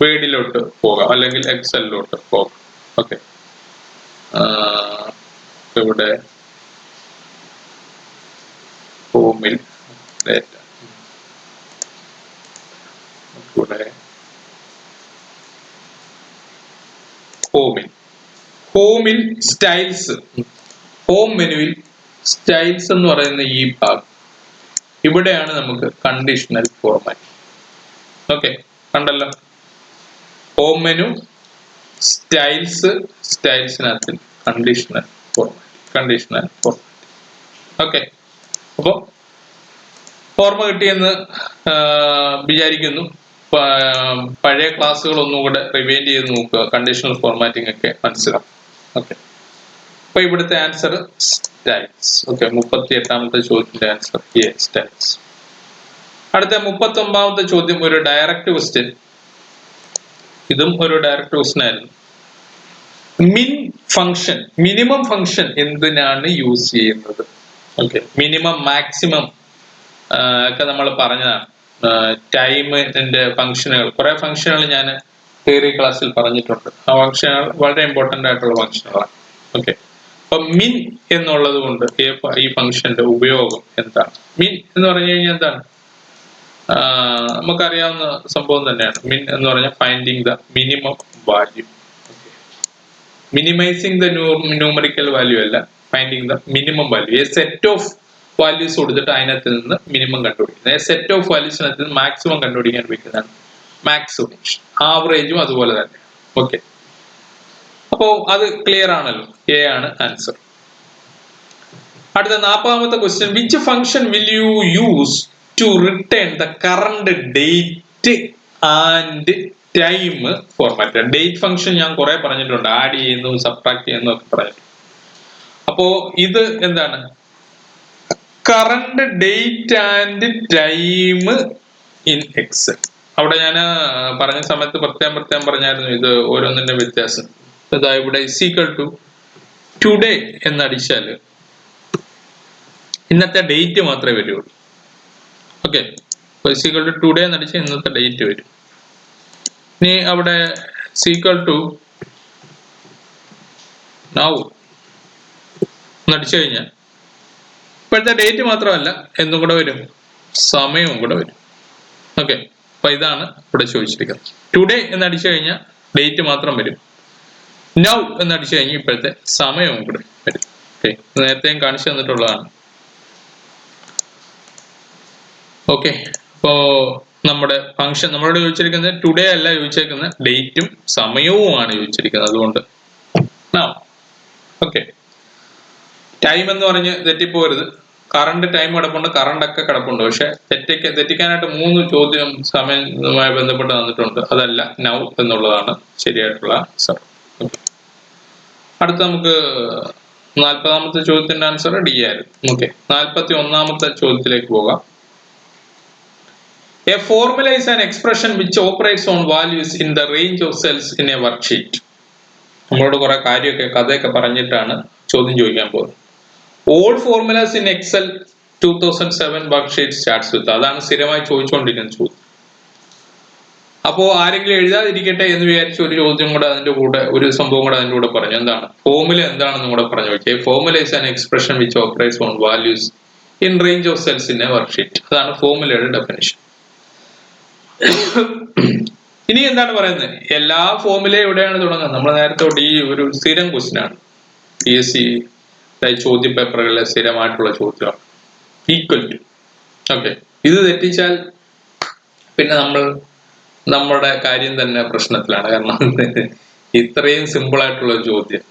വേഡിലോട്ട് പോകാം, അല്ലെങ്കിൽ എക്സലിലോട്ട് പോകാം. ഓക്കെ, ഇവിടെ ഹോമിൽ ഡേറ്റ, ഇവിടെ ഹോമിൽ സ്റ്റൈൽസ്, ഹോം മെനുവിൽ സ്റ്റൈൽസ് എന്ന് പറയുന്ന ഈ ഭാഗം, ഇവിടെയാണ് നമുക്ക് കണ്ടീഷണൽ ഫോർമാറ്റ്. ഓക്കെ, കണ്ടല്ലോ, ഹോം മെനു, സ്റ്റൈൽസ്, സ്റ്റൈൽസിനകത്ത് കണ്ടീഷണൽ ഫോർമാറ്റ്. ഓക്കെ, അപ്പോൾ ഓർമ്മ കിട്ടിയെന്ന് വിചാരിക്കുന്നു. പഴയ ക്ലാസ്സുകൾ ഒന്നും കൂടെ റിവൈൻഡ് ചെയ്ത് നോക്കുക, കണ്ടീഷണൽ ഫോർമാറ്റിംഗ് ഒക്കെ മനസ്സിലാവും. ഓക്കെ, അപ്പൊ ഇവിടുത്തെ ആൻസർ സ്റ്റൈൽസ്. ഓക്കെ, 38ാമത്തെ ചോദ്യത്തിന്റെ ആൻസർ എ, സ്റ്റൈൽസ്. അടുത്ത 39ാമത്തെ ചോദ്യം ഒരു ഡയറക്റ്റ് ക്വസ്റ്റ്യൻ. ഇതും ഒരു ഡയറക്റ്റ് ക്വസ്റ്റ്യൻ ആയിരുന്നു. മിനിമം ഫംഗ്ഷൻ എന്തിനാണ് യൂസ് ചെയ്യുന്നത്? ഓക്കെ, മിനിമം, മാക്സിമം ഒക്കെ നമ്മൾ പറഞ്ഞതാണ്. ടൈമിന്റെ ഫംഗ്ഷനുകൾ, കുറെ ഫംഗ്ഷനുകൾ ഞാൻ തിയറി ക്ലാസ്സിൽ പറഞ്ഞിട്ടുണ്ട്. ആ ഫംഗ്ഷനുകൾ വളരെ ഇമ്പോർട്ടന്റ് ആയിട്ടുള്ള ഫംഗ്ഷനുകളാണ്. ഓക്കെ, അപ്പൊ മിൻ എന്നുള്ളത് കൊണ്ട് ഈ ഫംഗ്ഷന്റെ ഉപയോഗം എന്താണ്? മിൻ എന്ന് പറഞ്ഞു കഴിഞ്ഞാൽ എന്താണ്? നമുക്കറിയാവുന്ന സംഭവം തന്നെയാണ്. മിൻ എന്ന് പറഞ്ഞാൽ finding the minimum value. Minimising the numerical value അല്ല, finding the minimum value. A set of values കൊടുത്തിട്ട് അതിനകത്ത് നിന്ന് മിനിമം കണ്ടുപിടിക്കുന്നത്. സെറ്റ് ഓഫ് വാല്യൂസിനകത്ത് നിന്ന് മാക്സിമം കണ്ടുപിടിക്കാൻ ഉപയോഗിക്കുന്നതാണ് മാക്സ് ഫംഗ്ഷൻ. ആവറേജും അതുപോലെ തന്നെ. ഓക്കെ, അപ്പോ അത് ക്ലിയർ ആണല്ലോ. എ ആണ് ആൻസർ. അടുത്ത 40ാമത്തെ question, which function will you use to return the current date and time format. Date function ഞാൻ കുറെ പറഞ്ഞിട്ടുണ്ട്, ആഡ് ചെയ്യുന്നു, സബ്ട്രാക്ട് ചെയ്യുന്നു ഒക്കെ പറഞ്ഞിട്ടുണ്ട്. അപ്പോ ഇത് എന്താണ്? Current date and time in Excel. അവിടെ ഞാൻ പറഞ്ഞ സമയത്ത് പ്രത്യേകം പറഞ്ഞായിരുന്നു ഇത് ഓരോന്നിന്റെ വ്യത്യാസം. അതാ ഇവിടെ ഈക്വൽ ടു ടുഡേ എന്നടിച്ചാല് ഇന്നത്തെ ഡേറ്റ് മാത്രമേ വരുള്ളൂ. ഓക്കെ, ഈക്വൽ ടു ടുഡേ എന്നടിച്ചാൽ ഇന്നത്തെ ഡേറ്റ് വരും. ഇനി അവിടെ ഈക്വൽ ടു നൗ എന്നടിച്ചു കഴിഞ്ഞാൽ ഇപ്പോഴത്തെ ഡേറ്റ് മാത്രമല്ല എന്നും കൂടെ വരും, സമയവും കൂടെ വരും. ഓക്കെ, അപ്പൊ ഇതാണ് ഇവിടെ ചോദിച്ചിരിക്കുന്നത്. ടുഡേ എന്നടിച്ചു കഴിഞ്ഞാൽ ഡേറ്റ് മാത്രം വരും, നൗ എന്നടിച്ചു കഴിഞ്ഞാൽ ഇപ്പോഴത്തെ സമയവും കൂടെ വരും. ഓക്കെ, നേരത്തെയും കാണിച്ചു തന്നിട്ടുള്ളതാണ്. ഓക്കെ, അപ്പോ നമ്മുടെ ഫംഗ്ഷൻ നമ്മളോട് ചോദിച്ചിരിക്കുന്നത് ടുഡേ അല്ല ചോദിച്ചേക്കുന്നത്, ഡേറ്റും സമയവുമാണ് ചോദിച്ചിരിക്കുന്നത്. അതുകൊണ്ട് ഓക്കെ, ടൈം എന്ന് പറഞ്ഞ് തെറ്റിപ്പോരുത്. കറണ്ട് ടൈം കിടപ്പുണ്ട്, കറണ്ട് ഒക്കെ കിടപ്പുണ്ട്. പക്ഷെ തെറ്റിക്കാനായിട്ട് 3 ചോദ്യം സമയവുമായി ബന്ധപ്പെട്ട് തന്നിട്ടുണ്ട്. അതല്ല, നൗ എന്നുള്ളതാണ് ശരിയായിട്ടുള്ള ആൻസർ. അടുത്ത നമുക്ക് 40ാമത്തെ ചോദ്യത്തിന്റെ ആൻസർ ഡി ആയിരുന്നു. ഓക്കെ, 41ാമത്തെ ചോദ്യത്തിലേക്ക് പോകാം. A formula is an expression which operates on values in the range of cells in a worksheet. നമ്മളോട് കുറെ കാര്യമൊക്കെ കഥയൊക്കെ പറഞ്ഞിട്ടാണ് ചോദ്യം ചോദിക്കാൻ പോകുന്നത്. All formulas in Excel 2007 worksheet starts with. അതാണ് സ്ഥിരമായി ചോദിച്ചുകൊണ്ടിരിക്കുന്ന ചോദ്യം. അപ്പോ ആരെങ്കിലും എഴുതാതിരിക്കട്ടെ എന്ന് വിചാരിച്ച ഒരു ചോദ്യം കൂടെ അതിന്റെ കൂടെ, ഒരു സംഭവം കൂടെ അതിന്റെ കൂടെ പറഞ്ഞു. എന്താണ് ഫോർമുല എന്താണെന്നും കൂടെ പറഞ്ഞു വെച്ചേ. Formula is an expression which operates on values in range of cells in a worksheet. അതാണ് ഫോർമുലയുടെ ഡെഫിനിഷൻ. ഇനി എന്താണ് പറയുന്നത്? എല്ലാ ഫോർമുലയും എവിടെയാണ് തുടങ്ങുന്നത്? നമ്മൾ നേരത്തെ ഈ ഒരു സ്ഥിരം ക്വസ്റ്റ്യൻ ആണ്, PSC ചോദ്യ പേപ്പറുകളിലെ സ്ഥിരമായിട്ടുള്ള ചോദ്യമാണ്. Equal to. ഓക്കെ, ഇത് തെറ്റിച്ചാൽ പിന്നെ നമ്മുടെ കാര്യം തന്നെ പ്രശ്നത്തിലാണ്. കാരണം ഇത്രയും സിമ്പിൾ ആയിട്ടുള്ള ചോദ്യം.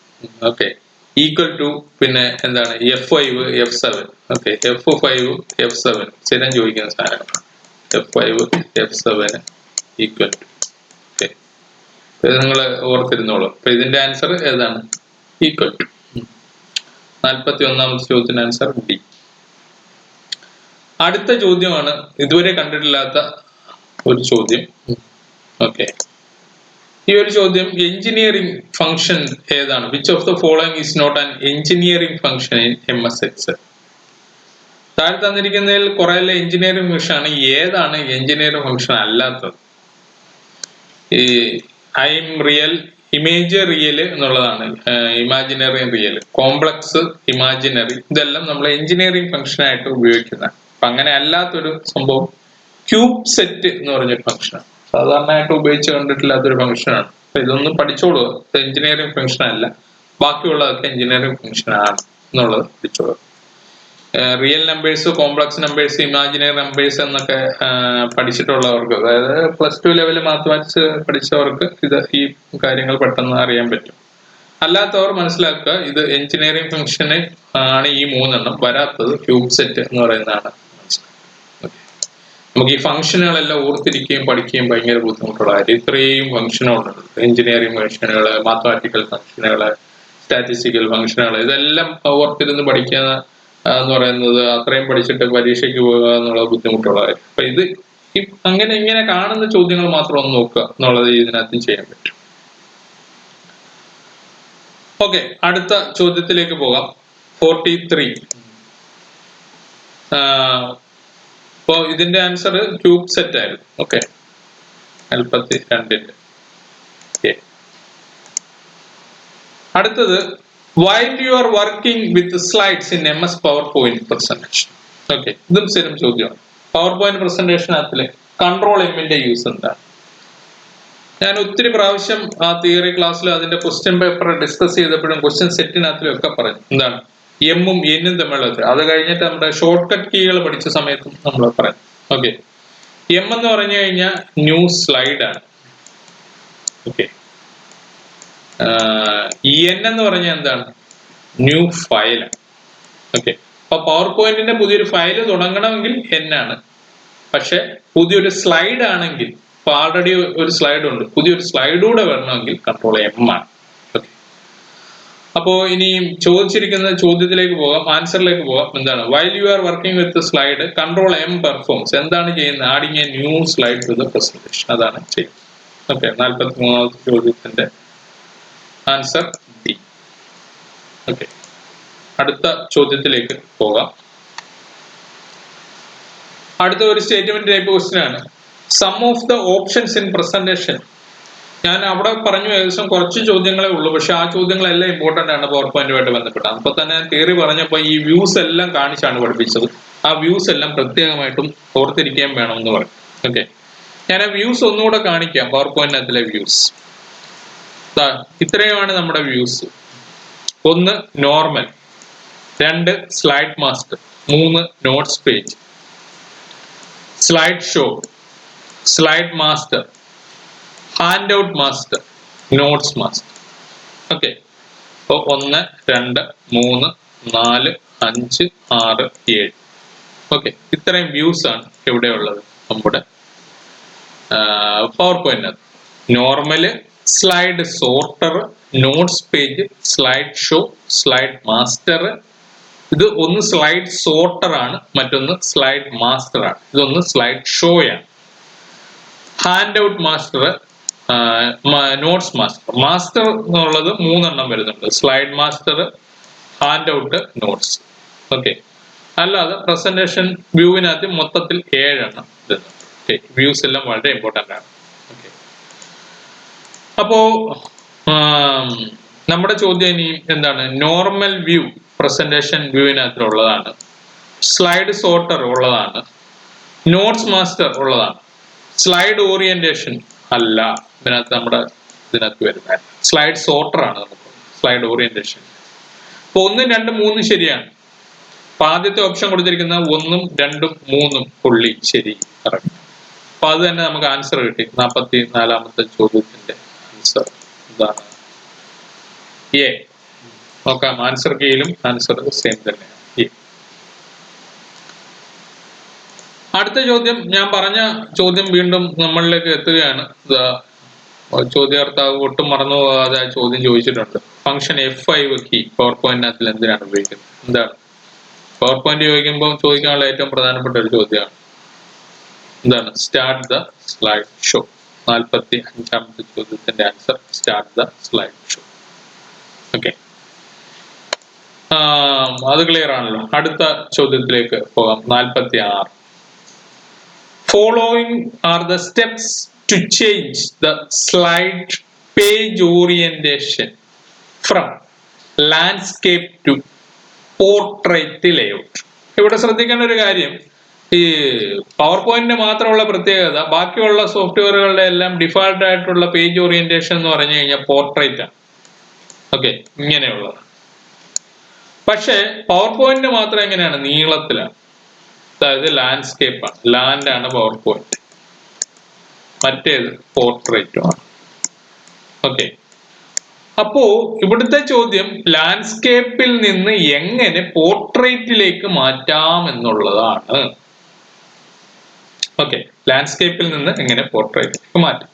ഓക്കെ, ഈക്വൽ ടു പിന്നെ എന്താണ് F5 F7. Okay, F5 F7 സ്ഥിരം ചോദിക്കുന്ന സാധനങ്ങളാണ്. F5 F7 equal to. Okay, നിങ്ങൾ ഓർത്തിരുന്നോളൂ. അപ്പൊ ഇതിന്റെ ആൻസർ ഏതാണ്? Equal to. 41ാമത്തെ ചോദ്യത്തിന്റെ ആൻസർ ഡി. അടുത്ത ചോദ്യമാണ് ഇതുവരെ കണ്ടിട്ടില്ലാത്ത ഒരു ചോദ്യം. ഓക്കെ, ഈ ഒരു ചോദ്യം എഞ്ചിനീയറിംഗ് ഫംഗ്ഷൻ ഏതാണ്? Which of the following is not an engineering function in MS Excel. താഴെ തന്നിരിക്കുന്നതിൽ കുറെ എഞ്ചിനീയറിംഗ് ഫംഗ്ഷൻ ആണ്. ഏതാണ് എഞ്ചിനീയറിംഗ് ഫംഗ്ഷൻ അല്ലാത്തത്? ഈ ഐം റിയൽ, ഇമേജ് റിയൽ എന്നുള്ളതാണ് ഇമാജിനറി റിയൽ, കോംപ്ലക്സ് ഇമാജിനറി, ഇതെല്ലാം നമ്മൾ എഞ്ചിനീയറിംഗ് ഫംഗ്ഷൻ ആയിട്ട് ഉപയോഗിക്കുന്നതാണ്. അപ്പൊ അങ്ങനെ അല്ലാത്തൊരു സംഭവം ക്യൂബ് സെറ്റ് എന്ന് പറഞ്ഞൊരു ഫംഗ്ഷനാണ്. സാധാരണയായിട്ട് ഉപയോഗിച്ച് കണ്ടിട്ടില്ലാത്തൊരു ഫംഗ്ഷനാണ്. അപ്പൊ ഇതൊന്നും പഠിച്ചോളൂ. എഞ്ചിനീയറിംഗ് ഫംഗ്ഷൻ അല്ല, ബാക്കിയുള്ളതൊക്കെ എഞ്ചിനീയറിംഗ് ഫംഗ്ഷൻ ആണ് എന്നുള്ളത് പഠിച്ചോളൂ. Real numbers, complex numbers, imaginary numbers എന്നൊക്കെ പഠിച്ചിട്ടുള്ളവർക്ക്, അതായത് +2 ലെവൽ മാത്തമാറ്റിക്സ് പഠിച്ചവർക്ക് ഈ കാര്യങ്ങൾ പെട്ടെന്ന് അറിയാൻ പറ്റും. അല്ലാത്തവർ മനസ്സിലാക്കുക, ഇത് എഞ്ചിനീയറിംഗ് ഫംഗ്ഷന് ആണ് ഈ 3 വരാത്തത് ക്യൂബ് സെറ്റ് എന്ന് പറയുന്നതാണ്. നമുക്ക് ഈ ഫംഗ്ഷനുകളെല്ലാം ഓർത്തിരിക്കുകയും പഠിക്കുകയും ഭയങ്കര ബുദ്ധിമുട്ടുള്ള കാര്യം. ഇത്രയും ഫംഗ്ഷനുകളുണ്ട്, എഞ്ചിനീയറിംഗ് ഫംഗ്ഷനുകള്, മാത്തമാറ്റിക്കൽ ഫംഗ്ഷനുകള്, സ്റ്റാറ്റിസ്റ്റിക്കൽ ഫംഗ്ഷനുകള്, ഇതെല്ലാം ഓർത്തിരുന്ന് പഠിക്കുക എന്ന് പറയുന്നത് അത്രയും പഠിച്ചിട്ട് പരീക്ഷയ്ക്ക് പോകുക എന്നുള്ളത് ബുദ്ധിമുട്ടുള്ള കാര്യം. അപ്പൊ ഇത് ഇങ്ങനെ കാണുന്ന ചോദ്യങ്ങൾ മാത്രം ഒന്ന് നോക്കുക എന്നുള്ളത് ഇതിനകത്ത് ചെയ്യാൻ പറ്റും. ഓക്കെ, അടുത്ത ചോദ്യത്തിലേക്ക് പോകാം. 43. അപ്പോ ഇതിന്റെ ആൻസർ ക്യൂബ് സെറ്റ് ആയിരുന്നു. ഓക്കെ, 42. അടുത്തത്, while you are working with slides in MS PowerPoint presentation. Okay, ഇതും സ്ഥിരം ചോദ്യമാണ്. PowerPoint പ്രസന്റേഷനകത്തിലെ കൺട്രോൾ എമ്മിന്റെ യൂസ് എന്താണ്? ഞാൻ ഒത്തിരി പ്രാവശ്യം ആ തിയറി ക്ലാസ്സിൽ അതിന്റെ ക്വസ്റ്റ്യൻ പേപ്പർ ഡിസ്കസ് ചെയ്തപ്പോഴും ക്വസ്റ്റ്യൻ സെറ്റിനകത്തിലും ഒക്കെ പറഞ്ഞു. എന്താണ് എമ്മും എന്നും തമ്മിലുള്ള വ്യത്യാസം. അത് കഴിഞ്ഞിട്ട് നമ്മുടെ ഷോർട്ട് കട്ട് കീകൾ പഠിച്ച സമയത്തും നമ്മൾ പറയാം. ഓക്കെ, എം എന്ന് പറഞ്ഞു കഴിഞ്ഞാൽ ന്യൂ സ്ലൈഡ് ആണ്. ഓക്കെ, എൻ എന്ന് പറഞ്ഞാൽ എന്താണ്? ന്യൂ ഫയലാണ്. ഓക്കെ, അപ്പൊ പവർ പോയിന്റിന്റെ പുതിയൊരു ഫയൽ തുടങ്ങണമെങ്കിൽ എൻ ആണ്. പക്ഷെ പുതിയൊരു സ്ലൈഡ് ആണെങ്കിൽ, ഇപ്പൊ ആൾറെഡി ഒരു സ്ലൈഡ് ഉണ്ട്, പുതിയൊരു സ്ലൈഡ് കൂടെ വരണമെങ്കിൽ കൺട്രോൾ എം ആണ്. ഓക്കെ, അപ്പോ ഇനി ചോദിച്ചിരിക്കുന്ന ചോദ്യത്തിലേക്ക് പോകാം, ആൻസറിലേക്ക് പോകാം. എന്താണ്? While you are working with slide control M performs. എന്താണ് ചെയ്യുന്നത്? Adding a new slide to the presentation. അതാണ് ചെയ്യുന്നത്. ഓക്കെ, 43ാമത്തെ ചോദ്യത്തിന്റെ ആൻസർ ഡി. ഓക്കെ, അടുത്ത ചോദ്യത്തിലേക്ക് പോകാം. അടുത്ത ഒരു സ്റ്റേറ്റ്മെന്റ് ടൈപ്പ് ക്വസ്റ്റ്യൻ ആണ്. Some of the options in presentation. ഞാൻ അവിടെ പറഞ്ഞു ഏകദേശം കുറച്ച് ചോദ്യങ്ങളെ ഉള്ളൂ, പക്ഷെ ആ ചോദ്യങ്ങളെല്ലാം ഇമ്പോർട്ടന്റ് ആണ് പവർ പോയിന്റുമായിട്ട് ബന്ധപ്പെട്ടാണ്. അപ്പൊ തന്നെ തിയറി പറഞ്ഞപ്പോൾ ഈ വ്യൂസ് എല്ലാം കാണിച്ചാണ് പഠിപ്പിച്ചത്. ആ വ്യൂസ് എല്ലാം പ്രത്യേകമായിട്ടും ഓർത്തിരിക്കാൻ വേണമെന്ന് പറയും. ഓക്കെ, ഞാൻ ആ വ്യൂസ് ഒന്നുകൂടെ കാണിക്കാം. പവർ പോയിന്റിനകത്തിലെ വ്യൂസ് ഇത്രയുമാണ് നമ്മുടെ views. 1 normal, 2 slide master, 3 notes page, slide show, slide master, hand out master, notes master. Okay, അപ്പോൾ 1, 2, 3, 4, 5, 6, 7. ഓക്കെ, ഇത്രയും വ്യൂസ് ആണ് ഇവിടെ ഉള്ളത് നമ്മുടെ പവർ പോയിന്റിനകത്ത്. Normal, slide sorter, notes page, slide show, slide master. ഇത് ഒന്ന് സ്ലൈഡ് സോർട്ടർ ആണ്, മറ്റൊന്ന് സ്ലൈഡ് മാസ്റ്റർ ആണ്. ഇതൊന്ന് സ്ലൈഡ് ഷോ ആണ്. Hand out master, notes master. Master എന്നുള്ളത് 3 എണ്ണം വരുന്നുണ്ട്. Slide master, hand out, notes. Okay, അല്ലാതെ പ്രസന്റേഷൻ വ്യൂവിനകത്ത് മൊത്തത്തിൽ 7 എണ്ണം വരുന്നുണ്ട്. വ്യൂസ് എല്ലാം വളരെ ഇമ്പോർട്ടന്റ് ആണ്. ഓക്കെ, അപ്പോ നമ്മുടെ ചോദ്യം ഇനി എന്താണ്? നോർമൽ വ്യൂ പ്രസന്റേഷൻ വ്യൂവിനകത്തുള്ളതാണ്, സ്ലൈഡ് സോർട്ടർ ഉള്ളതാണ്, നോട്ട്സ് മാസ്റ്റർ ഉള്ളതാണ്. സ്ലൈഡ് ഓറിയന്റേഷൻ അല്ല ഇതിനകത്ത് വരുന്നത്. സ്ലൈഡ് സോർട്ടർ ആണ് നമുക്ക് സ്ലൈഡ് ഓറിയന്റേഷൻ. അപ്പൊ 1, 2, 3 ശരിയാണ്. അപ്പൊ ആദ്യത്തെ ഓപ്ഷൻ കൊടുത്തിരിക്കുന്ന 1, 2, 3 പുള്ളി ശരി, കറക്റ്റ്. അപ്പൊ അത് തന്നെ നമുക്ക് ആൻസർ കിട്ടി. 44ാമത്തെ ചോദ്യത്തിന്റെ ആൻസർ എന്താണ്? എ. നോക്കാം, ആൻസർ കീയിലും ആൻസർ സെയിം തന്നെയാണ്. അടുത്ത ചോദ്യം, ഞാൻ പറഞ്ഞ ചോദ്യം വീണ്ടും നമ്മളിലേക്ക് എത്തുകയാണ്. ചോദ്യാർത്ഥിവ് ഒട്ടും മറന്നു പോകാതെ ചോദ്യം ചോദിച്ചിട്ടുണ്ട്. ഫംഗ്ഷൻ F5 കീ പവർ പോയിന്റിനകത്തിൽ എന്തിനാണ് ഉപയോഗിക്കുന്നത്? എന്താണ്? പവർ പോയിന്റ് ചോദിക്കുമ്പോൾ ചോദിക്കാനുള്ള ഏറ്റവും പ്രധാനപ്പെട്ട ഒരു ചോദ്യമാണ്. എന്താണ്? Start the slide show. 45ാമത്തെ ചോദ്യത്തിന്റെ answer start the slide show. Okay, അത് ക്ലിയർ ആണല്ലോ. അടുത്ത ചോദ്യത്തിലേക്ക് പോകാം. 46. Following are the steps to change the slide page orientation from landscape to portrait layout. ഇവിടെ ശ്രദ്ധിക്കേണ്ട ഒരു കാര്യം, ഈ പവർ പോയിന്റിന് മാത്രമുള്ള പ്രത്യേകത ബാക്കിയുള്ള സോഫ്റ്റ്വെയറുകളുടെ എല്ലാം ഡിഫാൾട്ട് ആയിട്ടുള്ള പേജ് ഓറിയന്റേഷൻ എന്ന് പറഞ്ഞു കഴിഞ്ഞാൽ പോർട്രേറ്റ് ആണ്. ഓക്കെ, ഇങ്ങനെയുള്ളത്. പക്ഷേ പവർ പോയിന്റ് മാത്രം എങ്ങനെയാണ്? നീളത്തിലാണ്. അതായത് ലാൻഡ്സ്കേപ്പ് ആണ്, ലാൻഡ് ആണ് പവർ പോയിന്റ്, മറ്റേത് പോർട്രേറ്റും ആണ്. ഓക്കെ, അപ്പോ ഇവിടുത്തെ ചോദ്യം ലാൻഡ്സ്കേപ്പിൽ നിന്ന് എങ്ങനെ പോർട്രേറ്റിലേക്ക് മാറ്റാം എന്നുള്ളതാണ്. ഓക്കെ, ലാൻഡ്സ്കേപ്പിൽ നിന്ന് എങ്ങനെ പോർട്രേറ്റിലേക്ക് മാറ്റാം.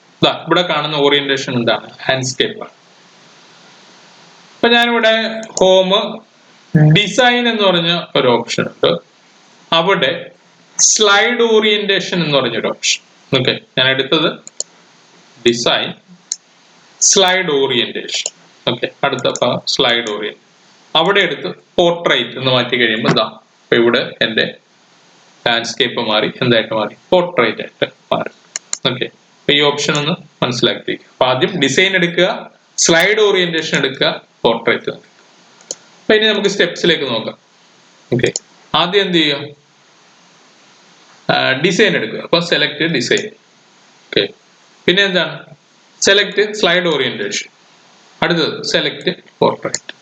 ഇവിടെ കാണുന്ന ഓറിയന്റേഷൻ എന്താണ്? ലാൻഡ്സ്കേപ്പ് ആണ്. അപ്പൊ ഞാനിവിടെ ഹോം ഡിസൈൻ എന്ന് പറഞ്ഞ ഒരു ഓപ്ഷൻ ഉണ്ട്. അവിടെ സ്ലൈഡ് ഓറിയന്റേഷൻ എന്ന് പറഞ്ഞൊരു ഓപ്ഷൻ. ഓക്കെ, ഞാൻ എടുത്തത് ഡിസൈൻ, സ്ലൈഡ് ഓറിയന്റേഷൻ. ഓക്കെ, അടുത്ത സ്ലൈഡ് ഓറിയന്റേഷൻ. അവിടെ എടുത്ത് പോർട്രേറ്റ് എന്ന് മാറ്റി കഴിയുമ്പോൾ ഇപ്പൊ ഇവിടെ എന്റെ ലാൻഡ്സ്കേപ്പ് മാറി എന്തായിട്ട് മാറി? പോർട്രേറ്റ് ആയിട്ട് മാറി. ഓക്കെ, അപ്പൊ ഈ ഓപ്ഷൻ ഒന്ന് മനസ്സിലാക്കിയിരിക്കുക. അപ്പൊ ആദ്യം ഡിസൈൻ എടുക്കുക, സ്ലൈഡ് ഓറിയന്റേഷൻ എടുക്കുക, പോർട്രേറ്റ് എടുക്കുക. അപ്പൊ ഇനി നമുക്ക് സ്റ്റെപ്സിലേക്ക് നോക്കാം. ഓക്കെ, ആദ്യം എന്ത് ചെയ്യുക? ഡിസൈൻ എടുക്കുക. അപ്പൊ സെലക്ട് ഡിസൈൻ. ഓക്കെ, പിന്നെ എന്താണ്? Select slide orientation. അടുത്തത് സെലക്ട് പോർട്രേറ്റ്.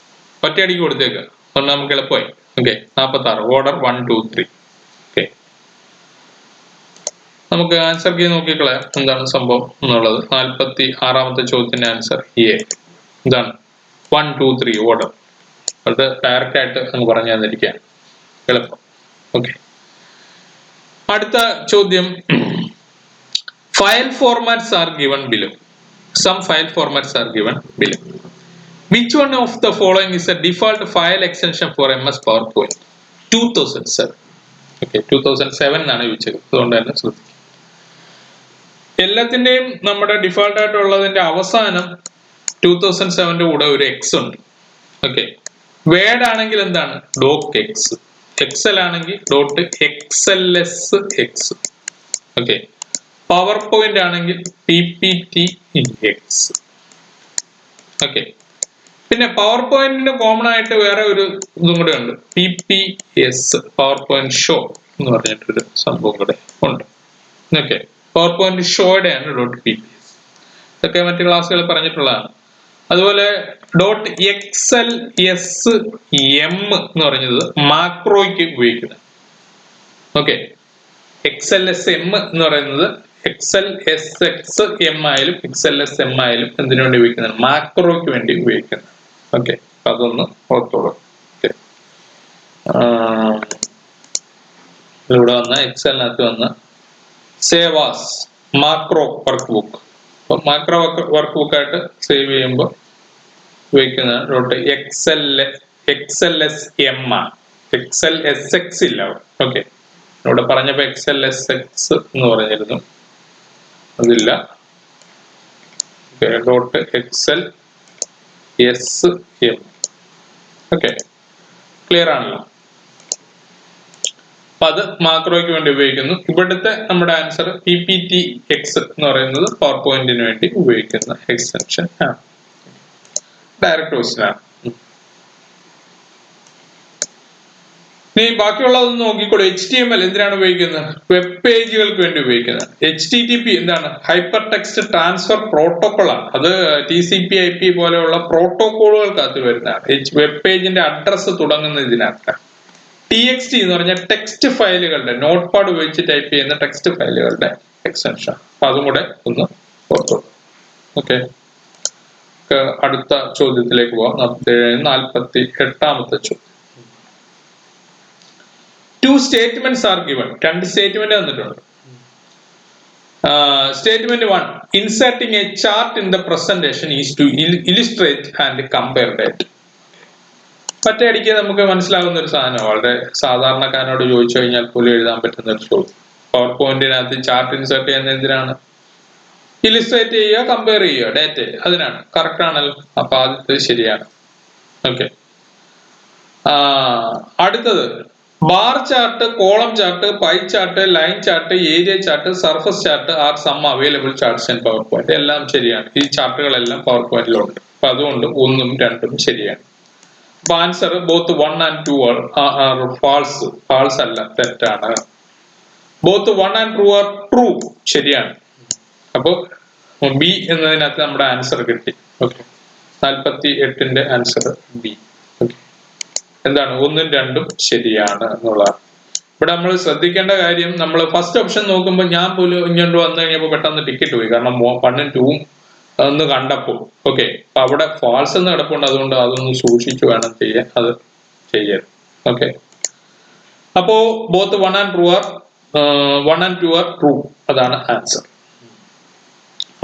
ഒറ്റയടിക്ക് കൊടുത്തേക്കുക. അതുകൊണ്ട് നമുക്ക് എളുപ്പമായി. Okay, 46 order 1 2 3. ഓക്കെ, നമുക്ക് ആൻസർ കീ നോക്കിക്കളയാം എന്താണ് സംഭവം എന്നുള്ളത്. 46ാമത്തെ ചോദ്യത്തിന്റെ ആൻസർ എ. എന്താണ് 1 2 3 ഓർഡർ. അത് ഡയറക്റ്റ് ആയിട്ട് അങ്ങ് പറഞ്ഞു തന്നിരിക്കുകയാണ്, എളുപ്പം. ഓക്കെ, അടുത്ത ചോദ്യം. File formats are given below. Some file formats are given below. Which one of the following is a default file extension for MS PowerPoint? 2007. Okay, 2007 എന്നാണ് ചോദിച്ചത്, അതുകൊണ്ട് തന്നെ ശ്രദ്ധിക്കുക. എല്ലാത്തിന്റെയും നമ്മുടെ ഡിഫാൾട്ട് ആയിട്ടുള്ളതിന്റെ അവസാനം 2007ന്റെ കൂടെ ഒരു എക്സ് ഉണ്ട്. ഓക്കെ, വേർഡ് ആണെങ്കിൽ എന്താണ് ഡോക് എക്സ്, എക്സൽ ആണെങ്കിൽ dot XLS X. Okay, PowerPoint ആണെങ്കിൽ PPT എക്സ്. ഓക്കെ, പിന്നെ പവർ പോയിന്റിന് കോമൺ ആയിട്ട് വേറെ ഒരു ഇതും കൂടെ ഉണ്ട്, PPS പവർ പോയിന്റ് ഷോ എന്ന് പറഞ്ഞിട്ടൊരു സംഭവം കൂടെ ഉണ്ട്. ഓക്കെ, പവർ പോയിന്റ് ഷോയുടെയാണ് ഡോട്ട് PPS. ഇതൊക്കെ മറ്റു ക്ലാസ്സുകളിൽ പറഞ്ഞിട്ടുള്ളതാണ്. അതുപോലെ ഡോട്ട് XLSM എന്ന് പറഞ്ഞത് മാക്രോയ്ക്ക് ഉപയോഗിക്കുന്നത്. ഓക്കെ, XLSM എന്ന് പറയുന്നത് XLSXM ആയാലും XLSM ആയാലും എന്തിനു വേണ്ടി ഉപയോഗിക്കുന്നത്, മാക്രോയ്ക്ക് വേണ്ടി ഉപയോഗിക്കുന്നത്. ഓക്കെ, അതൊന്ന് ഓർത്തോളൂ. ഓക്കെ, ഇവിടെ വന്ന എക്സലിനകത്ത് വന്ന സേവാസ് മാക്രോ വർക്ക് ബുക്ക്. അപ്പൊ മാക്രോ വർക്ക് ബുക്ക് ആയിട്ട് സേവ് ചെയ്യുമ്പോൾ ഉപയോഗിക്കുന്ന ഡോട്ട് XLSM ആണ്. XLSX ഇല്ല. ഓക്കെ, ഇവിടെ പറഞ്ഞപ്പോ XLSX എന്ന് പറഞ്ഞിരുന്നു, അതില്ല. Dot XLSM. ഓക്കെ, ക്ലിയർ ആണല്ലോ. അപ്പൊ അത് മാക്രോയ്ക്ക് വേണ്ടി ഉപയോഗിക്കുന്നു. ഇവിടുത്തെ നമ്മുടെ ആൻസർ PPTX എന്ന് പറയുന്നത് പവർ പോയിന്റിന് വേണ്ടി ഉപയോഗിക്കുന്ന എക്സ്റ്റൻഷൻ ആണ്. ഡയറക്റ്റ് ക്വസ്റ്റ്യൻ ആണ്. ഇനി ബാക്കിയുള്ളതൊന്ന് നോക്കിക്കോളൂ. HTML എന്തിനാണ് ഉപയോഗിക്കുന്നത്, വെബ് പേജുകൾക്ക് വേണ്ടി ഉപയോഗിക്കുന്നത്. HTTP എന്താണ്, ഹൈപ്പർ ടെക്സ്റ്റ് ട്രാൻസ്ഫർ പ്രോട്ടോകോൾ ആണ്. അത് TCP/IP പോലെയുള്ള പ്രോട്ടോകോളുകൾക്കകത്ത് വരുന്നതാണ്. വെബ് പേജിന്റെ അഡ്രസ്സ് തുടങ്ങുന്നത് ഇതിനകത്താണ്. TXT എന്ന് പറഞ്ഞാൽ ടെക്സ്റ്റ് ഫയലുകളുടെ, നോട്ട് പാഡ് ഉപയോഗിച്ച് ടൈപ്പ് ചെയ്യുന്ന ടെക്സ്റ്റ് ഫയലുകളുടെ എക്സ്റ്റൻഷൻ. അപ്പൊ അതും കൂടെ ഒന്ന് ഓർത്തോളൂ. ഓക്കെ, അടുത്ത ചോദ്യത്തിലേക്ക് പോവാം. 48ാമത്തെ ചോദ്യം. Two statements are given. രണ്ട് സ്റ്റേറ്റ്മെന്റ് തന്നിട്ടുണ്ട്. Statement 1, inserting a chart in the presentation is to illustrate and compare data. ഒറ്റയടിക്ക് നമുക്ക് മനസ്സിലാകുന്ന ഒരു സാധനം, വളരെ സാധാരണക്കാരനോട് ചോദിച്ചു കഴിഞ്ഞാൽ പോലും എഴുതാൻ പറ്റുന്ന ഒരു ചോദ്യം. പവർ പോയിന്റിനകത്ത് ചാർട്ട് ഇൻസേർട്ട് ചെയ്യുന്ന എന്തിനാണ്, ഇലിസ്ട്രേറ്റ് ചെയ്യുക, കമ്പയർ ചെയ്യുക ഡേറ്റ, അതിനാണ്. കറക്റ്റ് ആണല്ലോ. അപ്പൊ ആദ്യത്തെ ശരിയാണ്. ഓക്കെ, അടുത്തത് bar chart, column chart, pie chart, line chart, area chart, surface chart are some available charts in PowerPoint. എല്ലാം ശരിയാണ്. ഈ ചാർട്ടുകളെല്ലാം പവർ പോയിന്റിലുണ്ട്. അപ്പൊ അതുകൊണ്ട് 1ഉം 2ഉം ശരിയാണ്. അപ്പൊ answer both 1 and 2 are false. False അല്ല, തെറ്റാണ്. ബോത്ത് 1 and 2 ആർ ട്രൂ, ശരിയാണ്. അപ്പൊ B എന്നതിനകത്ത് നമ്മുടെ ആൻസർ കിട്ടി. ഓക്കെ, 48ന്റെ ആൻസർ B. എന്താണ്, 1ഉം 2ഉം ശരിയാണ് എന്നുള്ളതാണ്. ഇവിടെ നമ്മൾ ശ്രദ്ധിക്കേണ്ട കാര്യം, നമ്മൾ ഫസ്റ്റ് ഓപ്ഷൻ നോക്കുമ്പോൾ ഞാൻ പോലും ഇങ്ങോട്ട് വന്നു കഴിഞ്ഞപ്പോൾ പെട്ടെന്ന് ടിക്കറ്റ് പോയി, കാരണം 1ഉം 2ഉം ഒന്ന് കണ്ടപ്പോൾ. ഓക്കെ, അപ്പൊ അവിടെ ഫാൾസ് എന്ന് കിടപ്പുണ്ട്, അതുകൊണ്ട് അതൊന്ന് സൂക്ഷിച്ചു വേണം ചെയ്യാൻ, അത് ചെയ്യരുത്. ഓക്കെ, അപ്പോ ബോത്ത് 1 and 2 ആർ ട്രൂ, അതാണ് ആൻസർ.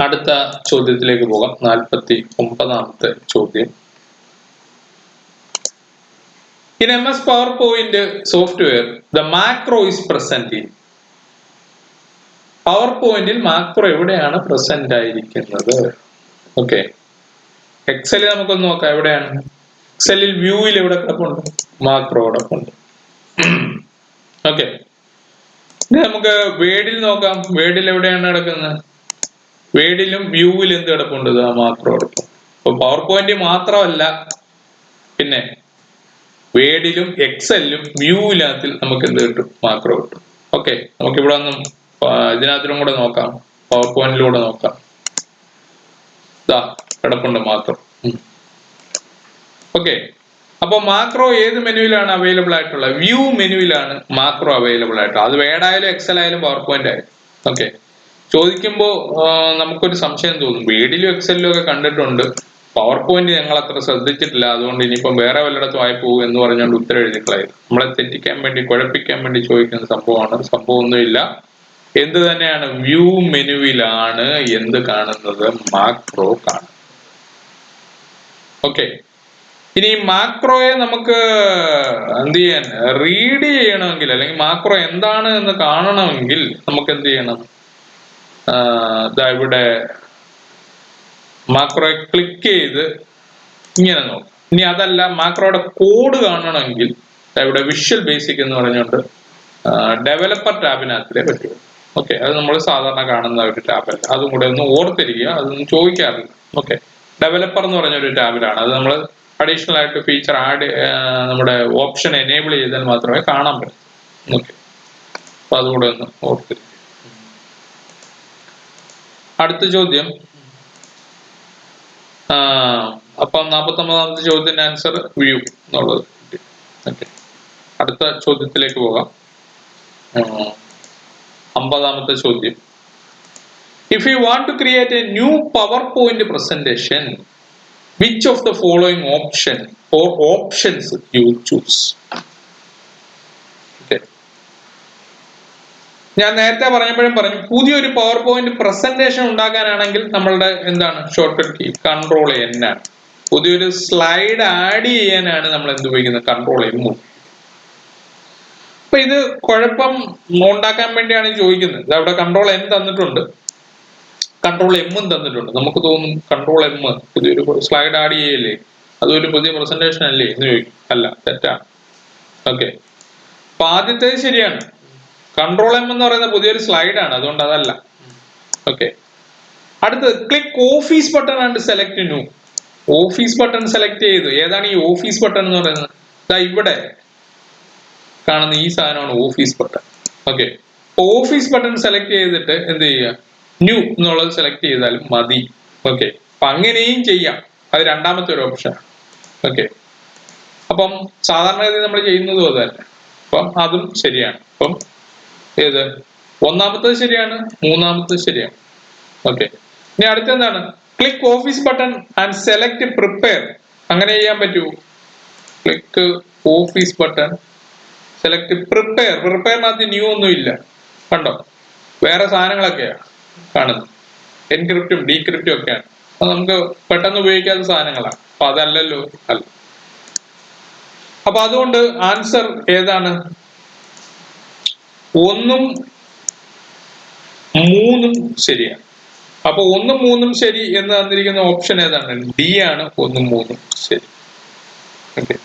അടുത്ത ചോദ്യത്തിലേക്ക് പോകാം. 49ാമത്തെ ചോദ്യം. In MS PowerPoint software, the macro is present in. PowerPoint-ൽ മാക്രോ എവിടെയാണ് പ്രസന്റ് ആയിരിക്കുന്നത്? ഓക്കെ, എക്സൽ നമുക്കൊന്ന് നോക്കാം. എവിടെയാണ് എക്സലിൽ? വ്യൂവിൽ എവിടെ കിടപ്പുണ്ട്, മാക്രോ കിടപ്പുണ്ട്. ഓക്കെ, ഇനി നമുക്ക് വേഡിൽ നോക്കാം. വേഡിൽ എവിടെയാണ് കിടക്കുന്നത്? വേഡിലും വ്യൂവിൽ എന്ത് കിടപ്പുണ്ട്, ആ മാക്രോ കിടപ്പുണ്ട്. അപ്പൊ പവർ പോയിന്റ് മാത്രമല്ല, പിന്നെ വേഡിലും എക്സലിലും വ്യൂവിനകത്തിൽ നമുക്ക് എന്ത് കിട്ടും, മാക്രോ കിട്ടും. ഓക്കെ, നമുക്ക് ഇവിടെ ഒന്നും ഇതിനകത്തിലും കൂടെ നോക്കാം, പവർ പോയിന്റിലൂടെ നോക്കാം. കിടപ്പുണ്ട് മാക്രോ. ഓക്കെ, അപ്പൊ മാക്രോ ഏത് മെനുവിലാണ് അവൈലബിൾ ആയിട്ടുള്ളത്? വ്യൂ മെനുവിലാണ് മാക്രോ അവൈലബിൾ ആയിട്ടുള്ളത്. അത് വേഡ് ആയാലും എക്സൽ ആയാലും പവർ പോയിന്റ് ആയാലും. ഓക്കെ, ചോദിക്കുമ്പോൾ നമുക്കൊരു സംശയം തോന്നും, വേഡിലും എക്സലിലും ഒക്കെ കണ്ടിട്ടുണ്ട്, പവർ പോയിന്റ് ഞങ്ങൾ അത്ര ശ്രദ്ധിച്ചിട്ടില്ല, അതുകൊണ്ട് ഇനിയിപ്പം വേറെ വല്ലയിടത്തും ആയി പോകും എന്ന് പറഞ്ഞുകൊണ്ട് ഉത്തരം എഴുതിക്കളായിരുന്നു. നമ്മളെ തെറ്റിക്കാൻ വേണ്ടി, കുഴപ്പിക്കാൻ വേണ്ടി ചോദിക്കുന്ന സംഭവമാണ്. സംഭവമൊന്നുമില്ല. എന്ത് തന്നെയാണ്? വ്യൂ മെനുവിലാണ് എന്ത് കാണുന്നത്? മാക്രോ കാണുന്നത്. ഓക്കെ, ഇനി മാക്രോയെ നമുക്ക് എന്ത് ചെയ്യാൻ, റീഡ് ചെയ്യണമെങ്കിൽ, അല്ലെങ്കിൽ മാക്രോ എന്താണ് എന്ന് കാണണമെങ്കിൽ നമുക്ക് എന്ത് ചെയ്യണം? ഇവിടെ മാക്രോയെ ക്ലിക്ക് ചെയ്ത് ഇങ്ങനെ നോക്കാം. ഇനി അതല്ല, മാക്രോയുടെ കോഡ് കാണണമെങ്കിൽ ഇവിടെ വിഷ്വൽ ബേസിക് എന്ന് പറഞ്ഞുകൊണ്ട് ഡെവലപ്പർ ടാബിനകത്തിലേ പറ്റുള്ളൂ. ഓക്കെ, അത് നമ്മൾ സാധാരണ കാണുന്ന ഒരു ടാബല്ല, അതും കൂടെ ഒന്ന് ഓർത്തിരിക്കുക, അതൊന്നും ചോദിക്കാറില്ല. ഓക്കെ, ഡെവലപ്പർ എന്ന് പറഞ്ഞൊരു ടാബിലാണ്. അത് നമ്മൾ അഡീഷണൽ ആയിട്ട് ഫീച്ചർ ആഡ്, നമ്മുടെ ഓപ്ഷൻ എനേബിൾ ചെയ്താൽ മാത്രമേ കാണാൻ പറ്റൂ. ഓക്കെ, അപ്പൊ അതുകൂടെ ഒന്ന് ഓർത്തിരിക്കുക. അടുത്ത ചോദ്യം, അപ്പം 49ാമത്തെ ചോദ്യത്തിന്റെ ആൻസർ വ്യൂ എന്നുള്ളത്. ഓക്കെ, അടുത്ത ചോദ്യത്തിലേക്ക് പോകാം. 50ാമത്തെ ചോദ്യം, if you want to create a new PowerPoint presentation, which of the following options you choose? Okay, ഞാൻ നേരത്തെ പറഞ്ഞപ്പോഴും പറഞ്ഞു, പുതിയൊരു പവർ പോയിന്റ് പ്രസന്റേഷൻ ഉണ്ടാക്കാനാണെങ്കിൽ നമ്മളുടെ എന്താണ് ഷോർട്ട് കട്ട് കീ? Ctrl+N ആണ്. പുതിയൊരു സ്ലൈഡ് ആഡ് ചെയ്യാനാണ് നമ്മൾ എന്ത് ഉപയോഗിക്കുന്നത്? Ctrl+M. അപ്പൊ ഇത് കുഴപ്പം ഉണ്ടാക്കാൻ വേണ്ടിയാണ് ചോദിക്കുന്നത്. അവിടെ Ctrl+N തന്നിട്ടുണ്ട്, Ctrl+M തന്നിട്ടുണ്ട്. നമുക്ക് തോന്നും Ctrl+M പുതിയൊരു സ്ലൈഡ് ആഡ് ചെയ്യല്ലേ, അതൊരു പുതിയ പ്രസന്റേഷൻ അല്ലേ എന്ന് ചോദിക്കും. അല്ല, തെറ്റാണ്. ഓക്കെ, അപ്പൊ ആദ്യത്തേത് ശരിയാണ്. Ctrl+M എന്ന് പറയുന്ന പുതിയൊരു സ്ലൈഡാണ്, അതുകൊണ്ട് അതല്ല. ഓക്കെ, അടുത്തത് click office button and select new. Office button select ചെയ്തു. ഏതാണ് ഈ ഓഫീസ് ബട്ടൺ എന്ന് പറയുന്നത്? ഇവിടെ കാണുന്ന ഈ സാധനമാണ് office button. Okay, office button select ചെയ്തിട്ട് എന്ത് ചെയ്യുക? ന്യൂ എന്നുള്ളത് സെലക്ട് ചെയ്താലും മതി. ഓക്കെ, അപ്പൊ അങ്ങനെയും ചെയ്യാം, അത് രണ്ടാമത്തെ ഒരു ഓപ്ഷൻ. ഓക്കെ, അപ്പം സാധാരണഗതി നമ്മൾ ചെയ്യുന്നതും അത് തന്നെ. അപ്പം അതും ശരിയാണ്. അപ്പം ഏത്? ഒന്നാമത്തത് ശരിയാണ്, മൂന്നാമത്തത് ശരിയാണ്. ഓക്കെ, ഇനി അടുത്തെന്താണ്? Click office button and select prepare. അങ്ങനെ ചെയ്യാൻ പറ്റുമോ? Click office button, select prepare. പ്രിപ്പയറിനകത്ത് ന്യൂ ഒന്നും ഇല്ല, കണ്ടോ? വേറെ സാധനങ്ങളൊക്കെയാണ് കാണുന്നത്, എൻക്രിപ്റ്റും ഡീക്രിപ്റ്റും ഒക്കെയാണ്. അത് നമുക്ക് പെട്ടെന്ന് ഉപയോഗിക്കാത്ത സാധനങ്ങളാണ്. അപ്പൊ അതല്ലല്ലോ, അല്ല. അപ്പൊ അതുകൊണ്ട് ആൻസർ ഏതാണ്? 1ഉം 3ഉം ശരിയാണ്. അപ്പൊ 1ഉം 3ഉം ശരി എന്ന് തന്നിരിക്കുന്ന ഓപ്ഷൻ ഏതാണ്? ഡി ആണ്. 1ഉം 3ഉം ശരി. ഓക്കെ,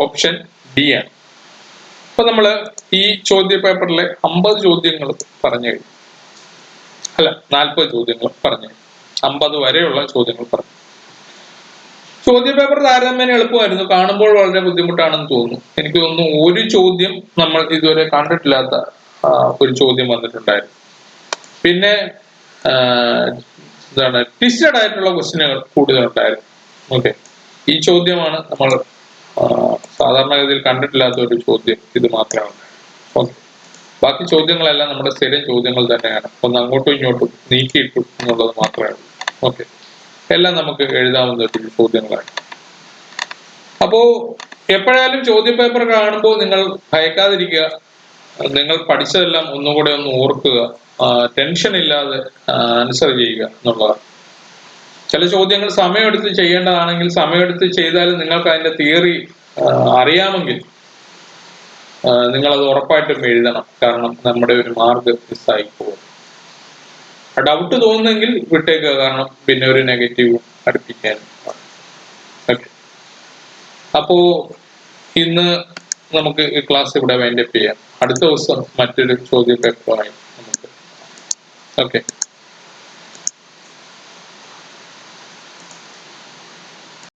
ഓപ്ഷൻ ഡി ആണ്. അപ്പൊ നമ്മള് ഈ ചോദ്യ പേപ്പറിലെ 50 ചോദ്യങ്ങൾ പറഞ്ഞു കഴിഞ്ഞു. അല്ല, 40 ചോദ്യങ്ങൾ പറഞ്ഞു കഴിഞ്ഞു. 50 വരെയുള്ള ചോദ്യങ്ങൾ പറഞ്ഞു. ചോദ്യ പേപ്പർ താരതമ്യേന എളുപ്പമായിരുന്നു, കാണുമ്പോൾ വളരെ ബുദ്ധിമുട്ടാണെന്ന് തോന്നുന്നു. എനിക്ക് തോന്നുന്നു ഒരു ചോദ്യം നമ്മൾ ഇതുവരെ കണ്ടിട്ടില്ലാത്ത ഒരു ചോദ്യം വന്നിട്ടുണ്ടായിരുന്നു. പിന്നെ എന്താണ്, ട്വിസ്റ്റഡ് ആയിട്ടുള്ള ക്വസ്റ്റ്യനുകൾ കൂടുതലുണ്ടായിരുന്നു. ഓക്കെ, ഈ ചോദ്യമാണ് നമ്മൾ സാധാരണഗതിയിൽ കണ്ടിട്ടില്ലാത്ത ഒരു ചോദ്യം, ഇത് മാത്രമാണ്. ഓക്കെ, ബാക്കി ചോദ്യങ്ങളെല്ലാം നമ്മുടെ സ്ഥിരം ചോദ്യങ്ങൾ തന്നെയാണ്, ഒന്ന് അങ്ങോട്ടും ഇങ്ങോട്ടും നീക്കിയിട്ടു എന്നുള്ളത് മാത്രമേ ഉള്ളൂ. ഓക്കെ, എല്ലാം നമുക്ക് എഴുതാവുന്ന ഒരു ചോദ്യങ്ങളാണ്. അപ്പോ എപ്പോഴായാലും ചോദ്യ പേപ്പർ കാണുമ്പോൾ നിങ്ങൾ ഭയക്കാതിരിക്കുക, നിങ്ങൾ പഠിച്ചതെല്ലാം ഒന്നുകൂടെ ഒന്ന് ഓർക്കുക, ടെൻഷൻ ഇല്ലാതെ ആൻസർ ചെയ്യുക എന്നുള്ളതാണ്. ചില ചോദ്യങ്ങൾ സമയമെടുത്ത് ചെയ്യേണ്ടതാണെങ്കിൽ സമയമെടുത്ത് ചെയ്താലും നിങ്ങൾക്ക് അതിന്റെ തിയറി അറിയാമെങ്കിൽ നിങ്ങളത് ഉറപ്പായിട്ടും എഴുതണം. കാരണം നമ്മുടെ ഒരു മാർക്ക് മിസ്സായി പോകും. ഡൗട്ട് തോന്നുന്നെങ്കിൽ വിട്ടേക്കുക, കാരണം പിന്നെ ഒരു നെഗറ്റീവ് അടുപ്പിക്കാൻ. ഓക്കെ, അപ്പോ ഇന്ന് നമുക്ക് ഈ ക്ലാസ് ഇവിടെ വൈൻഡപ്പ് ചെയ്യാം. അടുത്ത ദിവസം മറ്റൊരു ചോദ്യ പേപ്പറുമായി നമുക്ക്. ഓക്കെ.